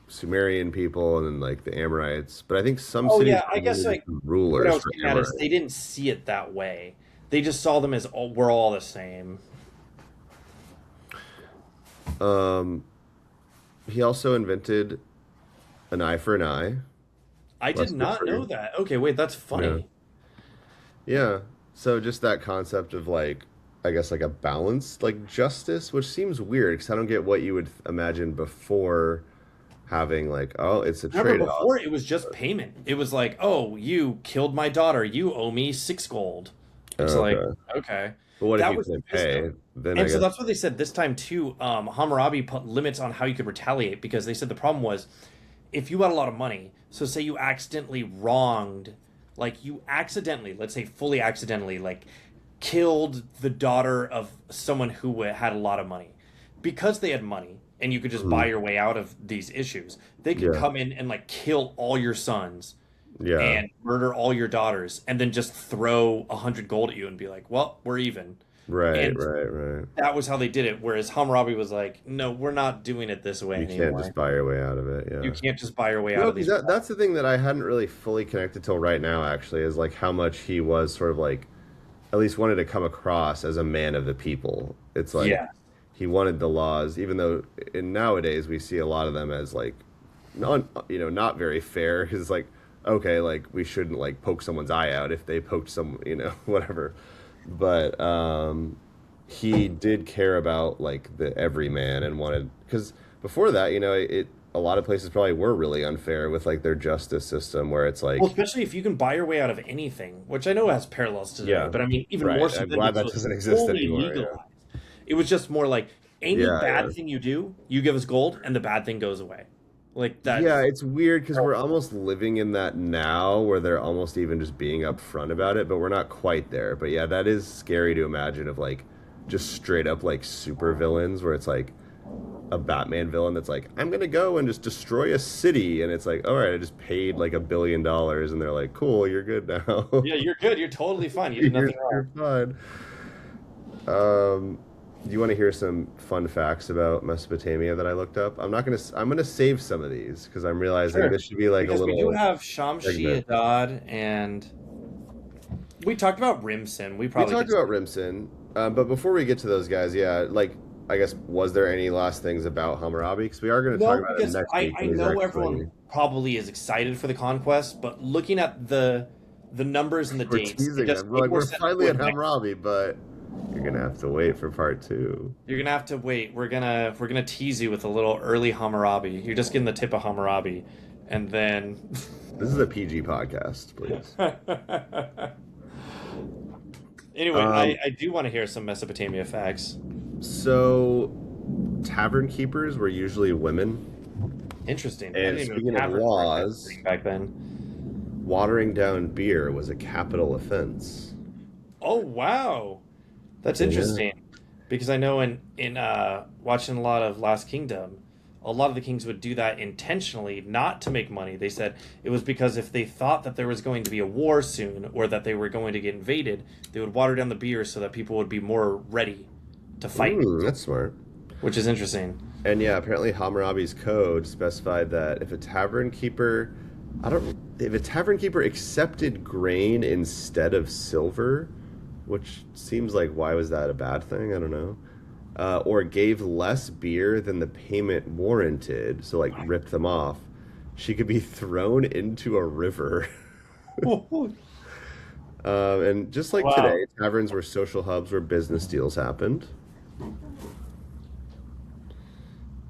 Speaker 1: Sumerian people and then like the Amorites, but I think some
Speaker 2: Oh
Speaker 1: cities
Speaker 2: yeah, I
Speaker 1: were
Speaker 2: guess
Speaker 1: really just
Speaker 2: like what I
Speaker 1: rulers
Speaker 2: was
Speaker 1: for
Speaker 2: getting at is
Speaker 1: Amorite.
Speaker 2: they didn't see it that way. They just saw them as we're all the same.
Speaker 1: Um, he also invented an eye for an eye,
Speaker 2: I did
Speaker 1: less for
Speaker 2: not know
Speaker 1: free.
Speaker 2: that. Okay, wait, that's
Speaker 1: Yeah.
Speaker 2: funny.
Speaker 1: Yeah. So just that concept of like, I guess like a balanced like justice, which seems weird because I don't get what you would imagine before having like, oh, it's a
Speaker 2: Remember
Speaker 1: trade-off.
Speaker 2: before it was just payment. It was like, oh, you killed my daughter, you owe me 6 gold. It's like,
Speaker 1: Okay.
Speaker 2: okay.
Speaker 1: But what if
Speaker 2: That
Speaker 1: you
Speaker 2: was the
Speaker 1: couldn't pay?
Speaker 2: wisdom.
Speaker 1: Then I
Speaker 2: And so
Speaker 1: guess.
Speaker 2: that's what they said this time too. Hammurabi put limits on how you could retaliate because they said the problem was if you had a lot of money, so say you accidentally wronged, like you accidentally, let's say fully accidentally, like killed the daughter of someone who had a lot of money. Because they had money and you could just buy
Speaker 1: Mhm.
Speaker 2: your way out of these issues, they could
Speaker 1: Yeah.
Speaker 2: come in and like kill all your sons
Speaker 1: Yeah.
Speaker 2: and murder all your daughters and then just throw 100 gold at you and be like, well, we're even.
Speaker 1: Right,
Speaker 2: And
Speaker 1: right, right.
Speaker 2: that was how they did it. Whereas Hammurabi was like, no, we're not doing it this way
Speaker 1: You can't just
Speaker 2: anymore.
Speaker 1: buy your way out of it.
Speaker 2: You
Speaker 1: Yeah.
Speaker 2: can't just buy your way out
Speaker 1: No,
Speaker 2: of
Speaker 1: because
Speaker 2: these
Speaker 1: that's
Speaker 2: problems.
Speaker 1: the thing that I hadn't really fully connected till right now, actually, is like how much he was sort of like, at least wanted to come across as a man of the people. It's like
Speaker 2: Yeah.
Speaker 1: he wanted the laws, even though in nowadays we see a lot of them as like, not very fair. Because like, okay, like we shouldn't like poke someone's eye out if they poked some, whatever. But he did care about like the everyman and wanted, because before that, a lot of places probably were really unfair with like their justice system, where it's
Speaker 2: Well,
Speaker 1: like,
Speaker 2: especially if you can buy your way out of anything, which I know has parallels to today,
Speaker 1: yeah,
Speaker 2: but I mean, even more
Speaker 1: right.
Speaker 2: so
Speaker 1: I'm
Speaker 2: then
Speaker 1: glad
Speaker 2: because
Speaker 1: that
Speaker 2: it was
Speaker 1: doesn't exist
Speaker 2: fully
Speaker 1: anymore. Yeah,
Speaker 2: legalized. It was just more like any
Speaker 1: yeah, yeah.
Speaker 2: bad thing you do, you give us gold, and the bad thing goes away. Like
Speaker 1: Yeah,
Speaker 2: that's
Speaker 1: it's weird because we're almost living in that now where they're almost even just being upfront about it, but we're not quite there. But yeah, that is scary to imagine of like just straight up like super villains where it's like a Batman villain that's like, I'm gonna go and just destroy a city, and it's like, all right, I just paid like $1 billion, and they're like, cool, you're good now.
Speaker 2: yeah, you're good. You're totally fine. You did nothing wrong.
Speaker 1: You're fine. Do you want to hear some fun facts about Mesopotamia that I looked up? I'm gonna save some of these because I'm realizing
Speaker 2: Sure.
Speaker 1: this should be like a
Speaker 2: Because we do
Speaker 1: little
Speaker 2: have Shamshi
Speaker 1: segment.
Speaker 2: Adad, and we talked about Rimson. We
Speaker 1: We
Speaker 2: probably
Speaker 1: talked
Speaker 2: could.
Speaker 1: about Rimson, but before we get to those guys, yeah, like I guess was there any last things about Hammurabi? Because we are going to talk
Speaker 2: No,
Speaker 1: about him
Speaker 2: because
Speaker 1: next
Speaker 2: I,
Speaker 1: week.
Speaker 2: I
Speaker 1: And he's
Speaker 2: know
Speaker 1: actually
Speaker 2: everyone probably is excited for the conquest, but looking at the numbers and the
Speaker 1: we're
Speaker 2: dates, it
Speaker 1: teasing
Speaker 2: does
Speaker 1: them. We're
Speaker 2: make
Speaker 1: like
Speaker 2: more
Speaker 1: we're
Speaker 2: sense
Speaker 1: finally
Speaker 2: for
Speaker 1: at
Speaker 2: next.
Speaker 1: Hammurabi, but you're gonna have to wait for part two.
Speaker 2: You're gonna have to wait. We're gonna tease you with a little early Hammurabi. You're just getting the tip of Hammurabi, and then.
Speaker 1: This is a PG podcast, please.
Speaker 2: Anyway,
Speaker 1: Um,
Speaker 2: I do want to hear some Mesopotamia facts.
Speaker 1: so tavern keepers were usually women,
Speaker 2: Interesting. I
Speaker 1: and
Speaker 2: didn't even
Speaker 1: speaking
Speaker 2: know
Speaker 1: of
Speaker 2: taverns were a
Speaker 1: laws,
Speaker 2: thing back then.
Speaker 1: watering down beer was a capital offense.
Speaker 2: Oh wow, that's
Speaker 1: Yeah.
Speaker 2: interesting. Because I know in watching a lot of Last Kingdom, a lot of the kings would do that intentionally, not to make money. They said it was because if they thought that there was going to be a war soon or that they were going to get invaded, they would water down the beer so that people would be more ready to fight,
Speaker 1: That's smart.
Speaker 2: which is interesting.
Speaker 1: And yeah, apparently Hammurabi's code specified that if a tavern keeper accepted grain instead of silver, which seems like why was that a bad thing? I don't know. Or gave less beer than the payment warranted, so like ripped them off, she could be thrown into a river. And just like
Speaker 2: Wow.
Speaker 1: today, taverns were social hubs where business deals happened.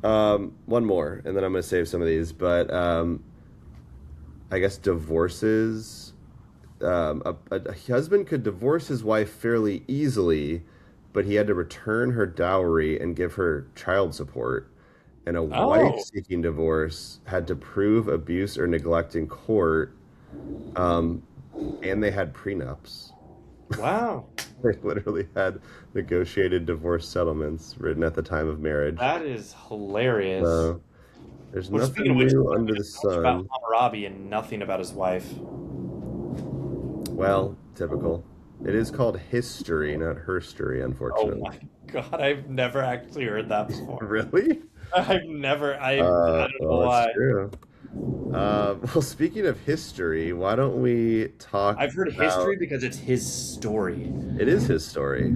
Speaker 1: One more, and then I'm going to save some of these. But I guess divorces. A husband could divorce his wife fairly easily, but he had to return her dowry and give her child support. And a wife
Speaker 2: Oh,
Speaker 1: seeking divorce had to prove abuse or neglect in court, um, and they had prenups.
Speaker 2: wow.
Speaker 1: They literally had negotiated divorce settlements written at the time of marriage.
Speaker 2: That is hilarious.
Speaker 1: So there's
Speaker 2: Well, speaking
Speaker 1: nothing
Speaker 2: of which,
Speaker 1: new under the
Speaker 2: much about
Speaker 1: sun.
Speaker 2: Hammurabi and nothing about his wife.
Speaker 1: Well, typical. It is called history, not herstory,
Speaker 2: Oh
Speaker 1: unfortunately.
Speaker 2: my god, I've never actually heard that before.
Speaker 1: Really?
Speaker 2: I've never, I don't know
Speaker 1: Well,
Speaker 2: why.
Speaker 1: that's true. Well, speaking of history, why don't we talk
Speaker 2: I've heard
Speaker 1: about...
Speaker 2: history because it's his story.
Speaker 1: It is his story.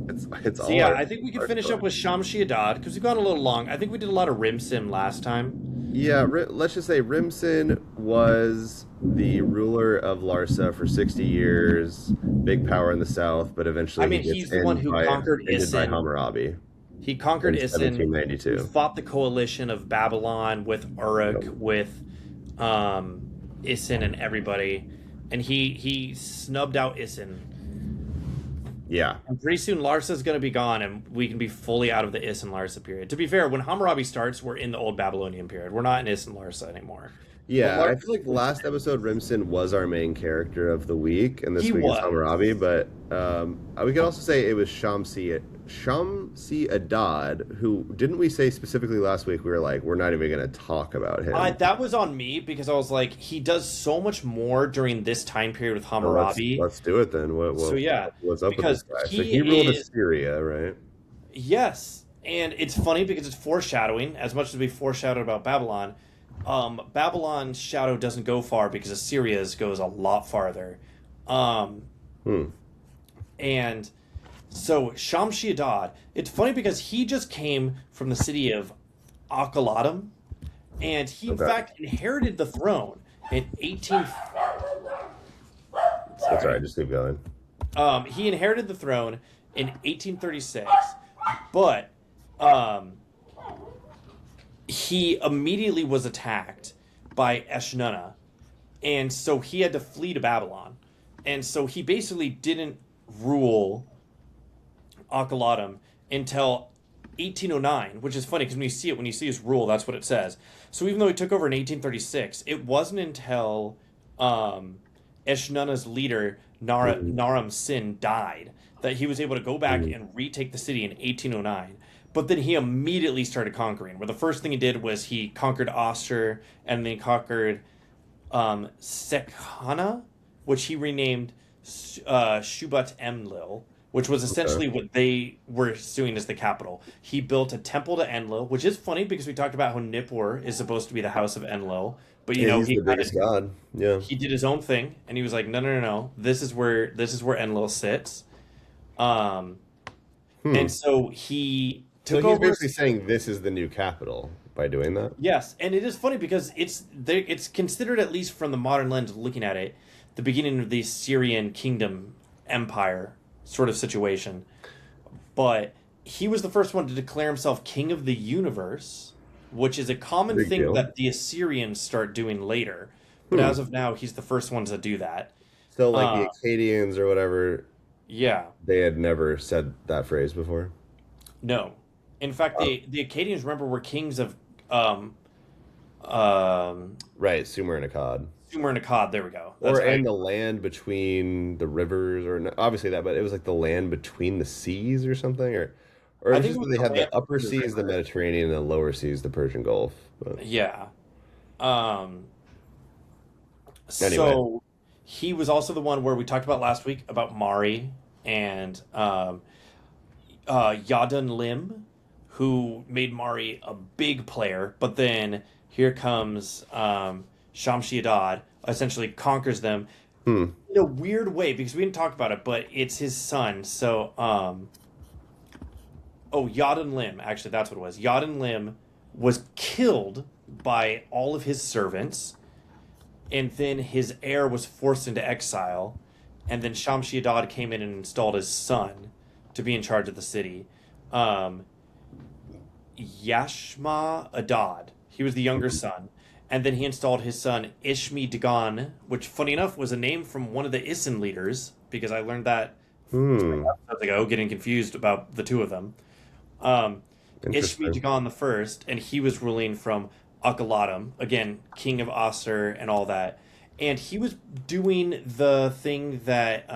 Speaker 1: It's
Speaker 2: So
Speaker 1: all
Speaker 2: yeah,
Speaker 1: our,
Speaker 2: I think we can
Speaker 1: our
Speaker 2: finish
Speaker 1: story.
Speaker 2: up with Shamshi Adad because we've gone a little long. I think we did a lot of Rim Sim last time.
Speaker 1: Yeah, let's just say Rimson was the ruler of Larsa for 60 years, big power in the south, but eventually
Speaker 2: I mean,
Speaker 1: he gets
Speaker 2: he's the one who conquered
Speaker 1: ended by
Speaker 2: Isin.
Speaker 1: Hammurabi
Speaker 2: He conquered
Speaker 1: in
Speaker 2: Isin, who
Speaker 1: 1792.
Speaker 2: fought the coalition of Babylon with Uruk,
Speaker 1: Yep.
Speaker 2: with Isin and everybody, and he snubbed out Isin.
Speaker 1: Yeah,
Speaker 2: And pretty soon Larsa's going to be gone, and we can be fully out of the Is and Larsa period. To be fair, when Hammurabi starts, we're in the old Babylonian period. We're not in Is and Larsa anymore.
Speaker 1: yeah.
Speaker 2: But
Speaker 1: I feel like last episode Rimson was our main character of the week, and this
Speaker 2: He
Speaker 1: week
Speaker 2: was.
Speaker 1: is Hammurabi. But we could also say it was Shamsi Adad, who didn't we say specifically last week? We were like, we're not even going to talk about him.
Speaker 2: That was on me because I was like, he does so much more during this time period with
Speaker 1: So
Speaker 2: Hammurabi.
Speaker 1: let's do it then.
Speaker 2: So, yeah,
Speaker 1: what's up with
Speaker 2: because
Speaker 1: this guy?
Speaker 2: he
Speaker 1: So he ruled
Speaker 2: is-
Speaker 1: Assyria, right?
Speaker 2: Yes, and it's funny because it's foreshadowing. As much as we foreshadowed about Babylon, Babylon's shadow doesn't go far because Assyria's goes a lot farther. And so Shamshi Adad, it's funny because he just came from the city of Akhenaten, and he in
Speaker 1: Okay.
Speaker 2: fact inherited the throne in 18.
Speaker 1: That's all right. Just keep going.
Speaker 2: He inherited the throne in 1836, but um, he immediately was attacked by Eshnunna, and so he had to flee to Babylon, and so he basically didn't rule Akhenaten until 1809, which is funny because when you see his rule, that's what it says. So even though he took over in 1836, it wasn't until Eshnunna's leader
Speaker 1: Mm,
Speaker 2: Naram Sin died that he was able to go back
Speaker 1: mm.
Speaker 2: and retake the city in 1809. But then he immediately started conquering. Where the first thing he did was he conquered Oster and then he conquered Sekhana, which he renamed Shubat Emlil, which was
Speaker 1: Okay.
Speaker 2: essentially what they were suing as the capital. He built a temple to Enlil, which is funny because we talked about how Nippur is supposed to be the house of Enlil, but
Speaker 1: Yeah, he's
Speaker 2: he
Speaker 1: the
Speaker 2: kind of
Speaker 1: biggest god. Yeah.
Speaker 2: he did his own thing, and he was like, no, no, no, no, this is where Enlil sits. Um,
Speaker 1: Hmm.
Speaker 2: and so he
Speaker 1: So
Speaker 2: took
Speaker 1: he's
Speaker 2: over.
Speaker 1: basically saying this is the new capital by doing that.
Speaker 2: Yes, and it is funny because it's there. It's considered, at least from the modern lens looking at it, the beginning of the Syrian kingdom empire sort of situation. But he was the first one to declare himself king of the universe, which is a common
Speaker 1: Big
Speaker 2: thing
Speaker 1: deal.
Speaker 2: that the Assyrians start doing later. But
Speaker 1: Hmm.
Speaker 2: as of now, he's the first one to do that.
Speaker 1: So like
Speaker 2: Uh,
Speaker 1: the Akkadians or whatever,
Speaker 2: yeah,
Speaker 1: they had never said that phrase before.
Speaker 2: no. In fact,
Speaker 1: Oh.
Speaker 2: the Akkadians, remember, were kings of um, um,
Speaker 1: Right, Sumer and Akkad.
Speaker 2: Sumer and Akkad. There we go.
Speaker 1: Or
Speaker 2: That's
Speaker 1: and the land between the rivers, or obviously that, but it was like the land between the seas or something, or it
Speaker 2: I
Speaker 1: was
Speaker 2: think
Speaker 1: just
Speaker 2: it
Speaker 1: that
Speaker 2: was
Speaker 1: they
Speaker 2: the
Speaker 1: had
Speaker 2: land
Speaker 1: the upper
Speaker 2: between the
Speaker 1: seas, the
Speaker 2: rivers.
Speaker 1: Mediterranean, and the lower seas, the Persian Gulf. But
Speaker 2: Yeah. Um,
Speaker 1: anyway,
Speaker 2: so he was also the one where we talked about last week about Mari and Yadun Lim, who made Mari a big player. But then here comes Shamshi Adad, essentially conquers them
Speaker 1: hmm,
Speaker 2: in a weird way because we didn't talk about it, but it's his son. So, Yadun Lim, actually, that's what it was. Yadun Lim was killed by all of his servants, and then his heir was forced into exile, and then Shamshi Adad came in and installed his son to be in charge of the city. Um, Yashma Adad. He was the younger son. And then he installed his son Ishmi Dagan, which, funny enough, was a name from one of the Isin leaders, because I learned that 20
Speaker 1: hmm,
Speaker 2: episodes ago, getting confused about the two of them. Um, Ishmi
Speaker 1: interesting.
Speaker 2: Dagan the first, and he was ruling from Akhenaten, again, king of Aser and all that. And he was doing the thing that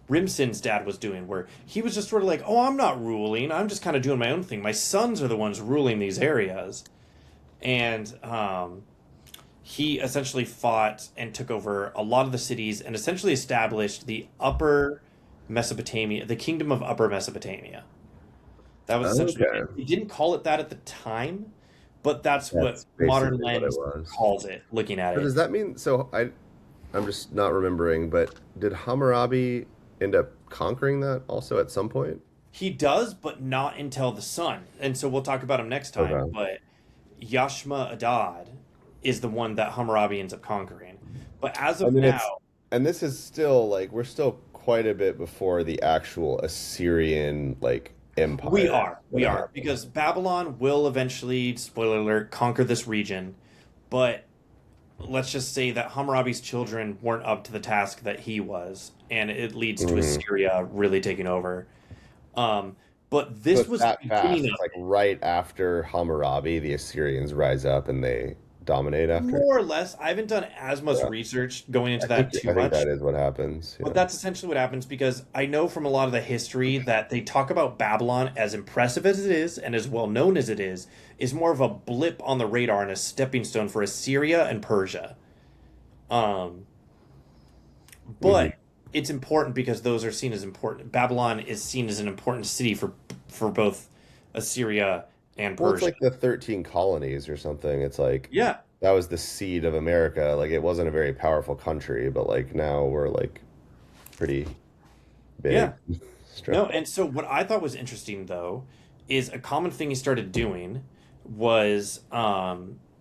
Speaker 2: Rimsin's dad was doing, where he was just sort of like, "Oh, I'm not ruling. I'm just kind of doing my own thing. My sons are the ones ruling these areas." And he essentially fought and took over a lot of the cities and essentially established the Upper Mesopotamia, the Kingdom of Upper Mesopotamia. That was essentially
Speaker 1: Okay,
Speaker 2: it. He didn't call it that at the time, but that's what
Speaker 1: that's
Speaker 2: modern
Speaker 1: basically what it
Speaker 2: lens
Speaker 1: was.
Speaker 2: calls it, looking at
Speaker 1: So does
Speaker 2: it.
Speaker 1: that mean? So I'm just not remembering, but did Hammurabi end up conquering that also at some point?
Speaker 2: He does, but not until the son. And so we'll talk about him next time.
Speaker 1: Okay.
Speaker 2: But Yashma Adad is the one that Hammurabi ends up conquering. But as
Speaker 1: I
Speaker 2: of
Speaker 1: mean,
Speaker 2: now,
Speaker 1: and this is still like we're still quite a bit before the actual Assyrian like
Speaker 2: we
Speaker 1: empire
Speaker 2: are.
Speaker 1: that
Speaker 2: We
Speaker 1: it
Speaker 2: are.
Speaker 1: happened.
Speaker 2: Because Babylon will eventually, spoiler alert, conquer this region. But let's just say that Hammurabi's children weren't up to the task that he was. And it leads to
Speaker 1: Hmm.
Speaker 2: Assyria really taking over. Um, but
Speaker 1: So
Speaker 2: this
Speaker 1: it's
Speaker 2: was the
Speaker 1: that fast.
Speaker 2: beginning
Speaker 1: It's
Speaker 2: of
Speaker 1: like right after Hammurabi, the Assyrians rise up and they dominate after it.
Speaker 2: more or less. I haven't done as much
Speaker 1: Yeah,
Speaker 2: research going into that too
Speaker 1: I think
Speaker 2: much.
Speaker 1: that is what happens.
Speaker 2: But
Speaker 1: Yeah.
Speaker 2: that's essentially what happens because I know from a lot of the history that they talk about Babylon, as impressive as it is and as well known as it is more of a blip on the radar and a stepping stone for Assyria and Persia. Um,
Speaker 1: Hmm.
Speaker 2: but it's important because those are seen as important. Babylon is seen as an important city for both Assyria and
Speaker 1: Well, it's
Speaker 2: Persia.
Speaker 1: like the 13 colonies or something. It's like
Speaker 2: Yeah,
Speaker 1: that was the seed of America. Like it wasn't a very powerful country, but like now we're like pretty big.
Speaker 2: yeah.
Speaker 1: Strong.
Speaker 2: No, and so what I thought was interesting though is a common thing he started doing was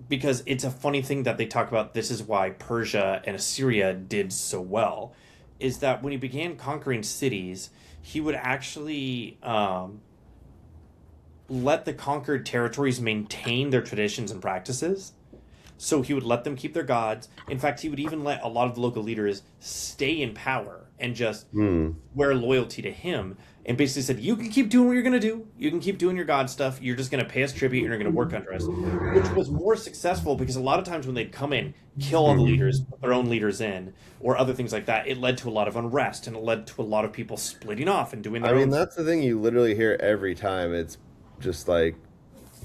Speaker 2: because it's a funny thing that they talk about, this is why Persia and Assyria did so well, is that when he began conquering cities, he would actually let the conquered territories maintain their traditions and practices. So he would let them keep their gods. In fact, he would even let a lot of the local leaders stay in power and just
Speaker 1: Hmm.
Speaker 2: swear loyalty to him. And basically said, you can keep doing what you're going to do. You can keep doing your god stuff. You're just going to pay us tribute and you're going to work under us. Which was more successful because a lot of times when they'd come in, kill all the
Speaker 1: Hmm.
Speaker 2: leaders, put their own leaders in, or other things like that, it led to a lot of unrest and it led to a lot of people splitting off and doing
Speaker 1: I
Speaker 2: their
Speaker 1: mean,
Speaker 2: own thing.
Speaker 1: that's the thing you literally hear every time. It's just like,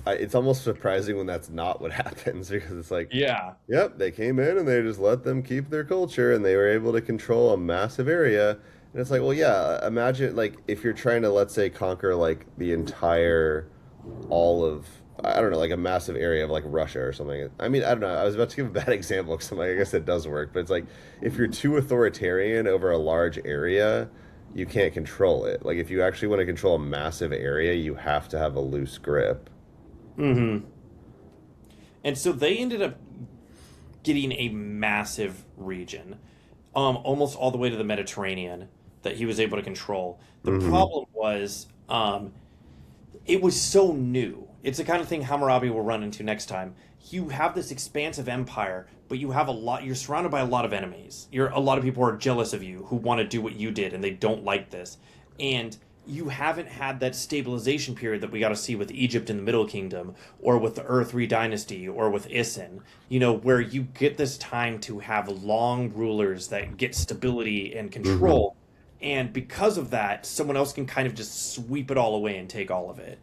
Speaker 1: it's almost surprising when that's not what happens because it's like,
Speaker 2: Yeah.
Speaker 1: yep, they came in and they just let them keep their culture and they were able to control a massive area. And it's like, well, yeah, imagine like if you're trying to, let's say, conquer like the entire, all of, I don't know, like a massive area of like Russia or something. I mean, I don't know. I was about to give a bad example because I guess it does work, but it's like if you're too authoritarian over a large area, you can't control it. Like if you actually want to control a massive area, you have to have a loose grip.
Speaker 2: Mm-hmm. And so they ended up getting a massive region, almost all the way to the Mediterranean that he was able to control. The
Speaker 1: Hmm.
Speaker 2: problem was, it was so new. It's the kind of thing Hammurabi will run into next time. You have this expansive empire, but you have a lot. You're surrounded by a lot of enemies. You're a lot of people are jealous of you who want to do what you did, and they don't like this. And you haven't had that stabilization period that we got to see with Egypt in the Middle Kingdom, or with the Ur-3 dynasty, or with Isin. You know, where you get this time to have long rulers that get stability and
Speaker 1: Hmm.
Speaker 2: control. And because of that, someone else can kind of just sweep it all away and take all of it.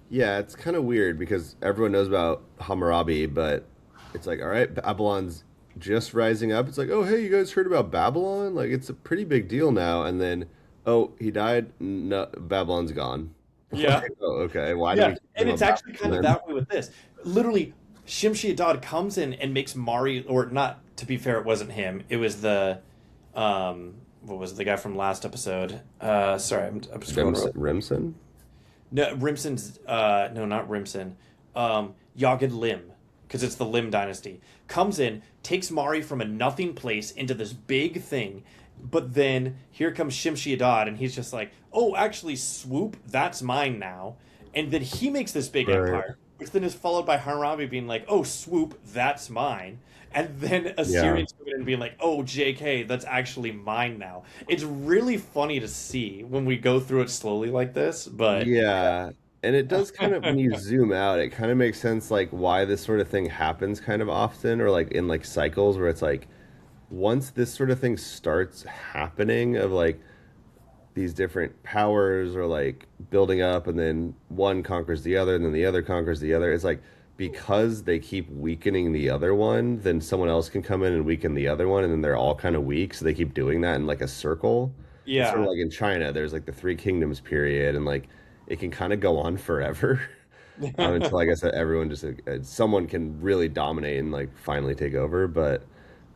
Speaker 1: Yeah, it's kind of weird because everyone knows about Hammurabi, but it's like, all right, Babylon's just rising up. It's like, oh, hey, you guys heard about Babylon? Like, it's a pretty big deal now. And then, oh, he died. No, Babylon's gone.
Speaker 2: Yeah.
Speaker 1: Like, oh, okay. Why do we
Speaker 2: Yeah,
Speaker 1: keep
Speaker 2: and
Speaker 1: talking
Speaker 2: it's
Speaker 1: about
Speaker 2: actually kind of
Speaker 1: Babylon
Speaker 2: that way with this. Literally, Shimshi Adad comes in and makes Mari, or not. To be fair, it wasn't him. It was what was it, the guy from last episode? Sorry, I'm
Speaker 1: then?
Speaker 2: scrolling real.
Speaker 1: Remsen?
Speaker 2: No, Rimson's. No, not Rimson. Yagid Lim, because it's the Lim dynasty. Comes in, takes Mari from a nothing place into this big thing, but then here comes Shimshi Adad, and he's just like, "Oh, actually, swoop, that's mine now." And then he makes this big
Speaker 1: Right.
Speaker 2: empire, which then is followed by Hammurabi being like, "Oh, swoop, that's mine." And then
Speaker 1: Yeah.
Speaker 2: Assyrians coming in and being like, "Oh, JK, that's actually mine now." It's really funny to see when we go through it slowly like this, but
Speaker 1: Yeah. And it does kind of, when you zoom out, it kind of makes sense, like, why this sort of thing happens kind of often, or like in like cycles where it's like, once this sort of thing starts happening of like these different powers or like building up and then one conquers the other and then the other conquers the other, it's like because they keep weakening the other one, then someone else can come in and weaken the other one and then they're all kind of weak, so they keep doing that in like a circle. It's sort of
Speaker 2: yeah.
Speaker 1: like in China there's like the Three Kingdoms period, and like it can kind of go on forever. Until like I said, everyone just someone can really dominate and like finally take over. But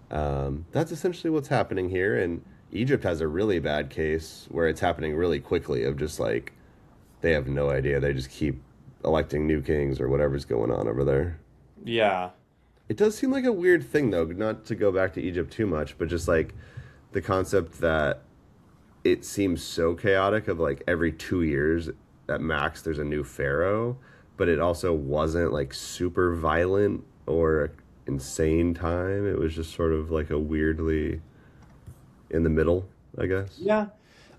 Speaker 1: that's essentially what's happening here. And Egypt has a really bad case where it's happening really quickly of just like they have no idea. They just keep electing new kings or whatever's going on over there.
Speaker 2: Yeah.
Speaker 1: It does seem like a weird thing though, not to go back to Egypt too much, but just like the concept that it seems so chaotic of like every 2 years at max there's a new pharaoh, but it also wasn't like super violent or insane time. It was just sort of like a weirdly in the middle, I guess.
Speaker 2: Yeah.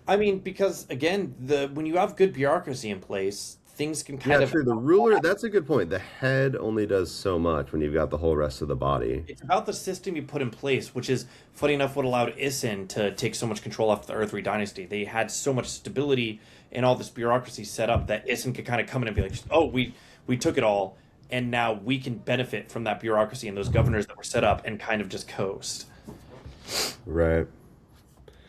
Speaker 2: I mean, because again, the when you have good bureaucracy in place, things can
Speaker 1: Yeah,
Speaker 2: kind of
Speaker 1: true. The ruler, that's a good point. The head only does so much when you've got the whole rest of the body.
Speaker 2: it's about the system you put in place, which is funny enough what allowed Isin to take so much control after the Earthly dynasty. They had so much stability and all this bureaucracy set up that Isin could kind of come in and be like, "Oh, we took it all, and now we can benefit from that bureaucracy and those governors that were set up and kind of just coast."
Speaker 1: Right.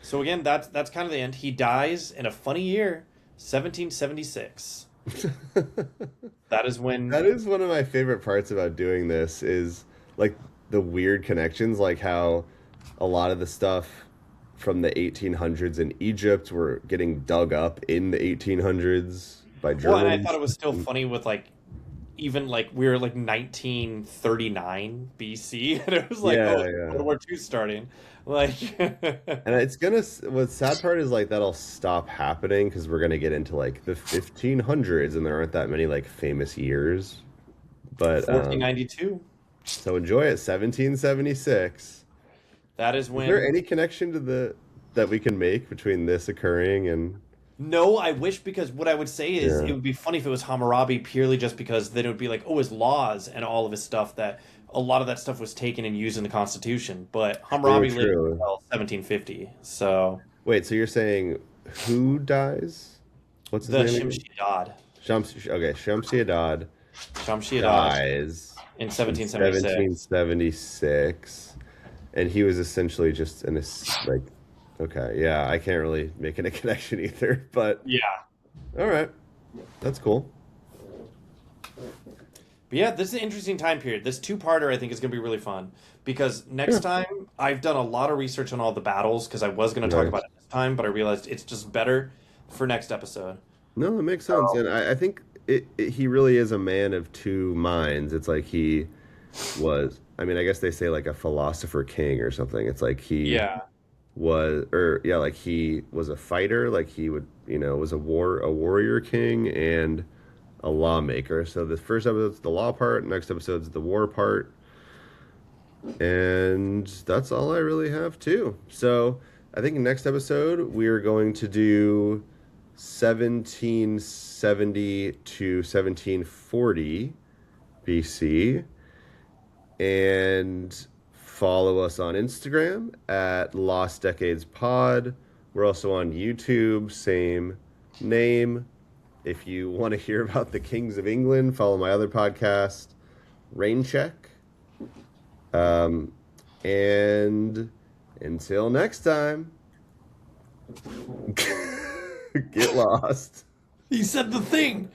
Speaker 2: So again, that's kind of the end. He dies in a funny year, 1776. That is
Speaker 1: That
Speaker 2: when
Speaker 1: is one of my favorite parts about doing this is like the weird connections, like how a lot of the stuff from the 1800s in Egypt were getting dug up in the 1800s by
Speaker 2: well, and I thought
Speaker 1: Germans.
Speaker 2: it was still funny with like even like we were like 1939 BC, and it was like,
Speaker 1: Yeah,
Speaker 2: oh,
Speaker 1: yeah.
Speaker 2: World War II starting. Like,
Speaker 1: And it's gonna. What's sad part is like that'll stop happening because we're gonna get into like the 1500s, and there aren't that many like famous years. But
Speaker 2: 1492.
Speaker 1: so enjoy it. 1776.
Speaker 2: That is
Speaker 1: Is there
Speaker 2: when.
Speaker 1: any connection to the that we can make between this occurring and
Speaker 2: No, I wish, because what I would say is
Speaker 1: yeah?
Speaker 2: it would be funny if it was Hammurabi, purely just because then it would be like, oh, his laws and all of his stuff, that a lot of that stuff was taken and used in the Constitution. But
Speaker 1: True,
Speaker 2: Hammurabi lived
Speaker 1: true.
Speaker 2: until 1750, so
Speaker 1: Wait, so you're saying who dies? What's his
Speaker 2: the
Speaker 1: name again?
Speaker 2: Shamshi-Adad,
Speaker 1: Okay, Shamsi Adad
Speaker 2: Shamshi-Adad
Speaker 1: dies
Speaker 2: in
Speaker 1: in
Speaker 2: 1776.
Speaker 1: 1776, and he was essentially just like, okay, yeah, I can't really make a connection either, but
Speaker 2: Yeah.
Speaker 1: all right, that's cool.
Speaker 2: But yeah, this is an interesting time period. This two-parter I think is going to be really fun, because
Speaker 1: Yeah,
Speaker 2: next time I've done a lot of research on all the battles, because I was going to talk about
Speaker 1: nice.
Speaker 2: it this time, but I realized it's just better for next episode.
Speaker 1: No, that makes sense,
Speaker 2: So,
Speaker 1: and I think he really is a man of two minds. It's like he was. I mean, I guess they say like a philosopher king or something. It's like he
Speaker 2: yeah.
Speaker 1: was, or yeah, like he was a fighter, like he would, was a warrior king and a lawmaker. So the first episode's the law part, next episode's the war part, and that's all I really have too. So I think next episode we are going to do 1770 to 1740 BC, and follow us on Instagram at Lost Decades Pod. We're also on YouTube, same name. If you want to hear about the Kings of England, follow my other podcast, Rain Check. And until next time, get lost.
Speaker 2: He said the thing.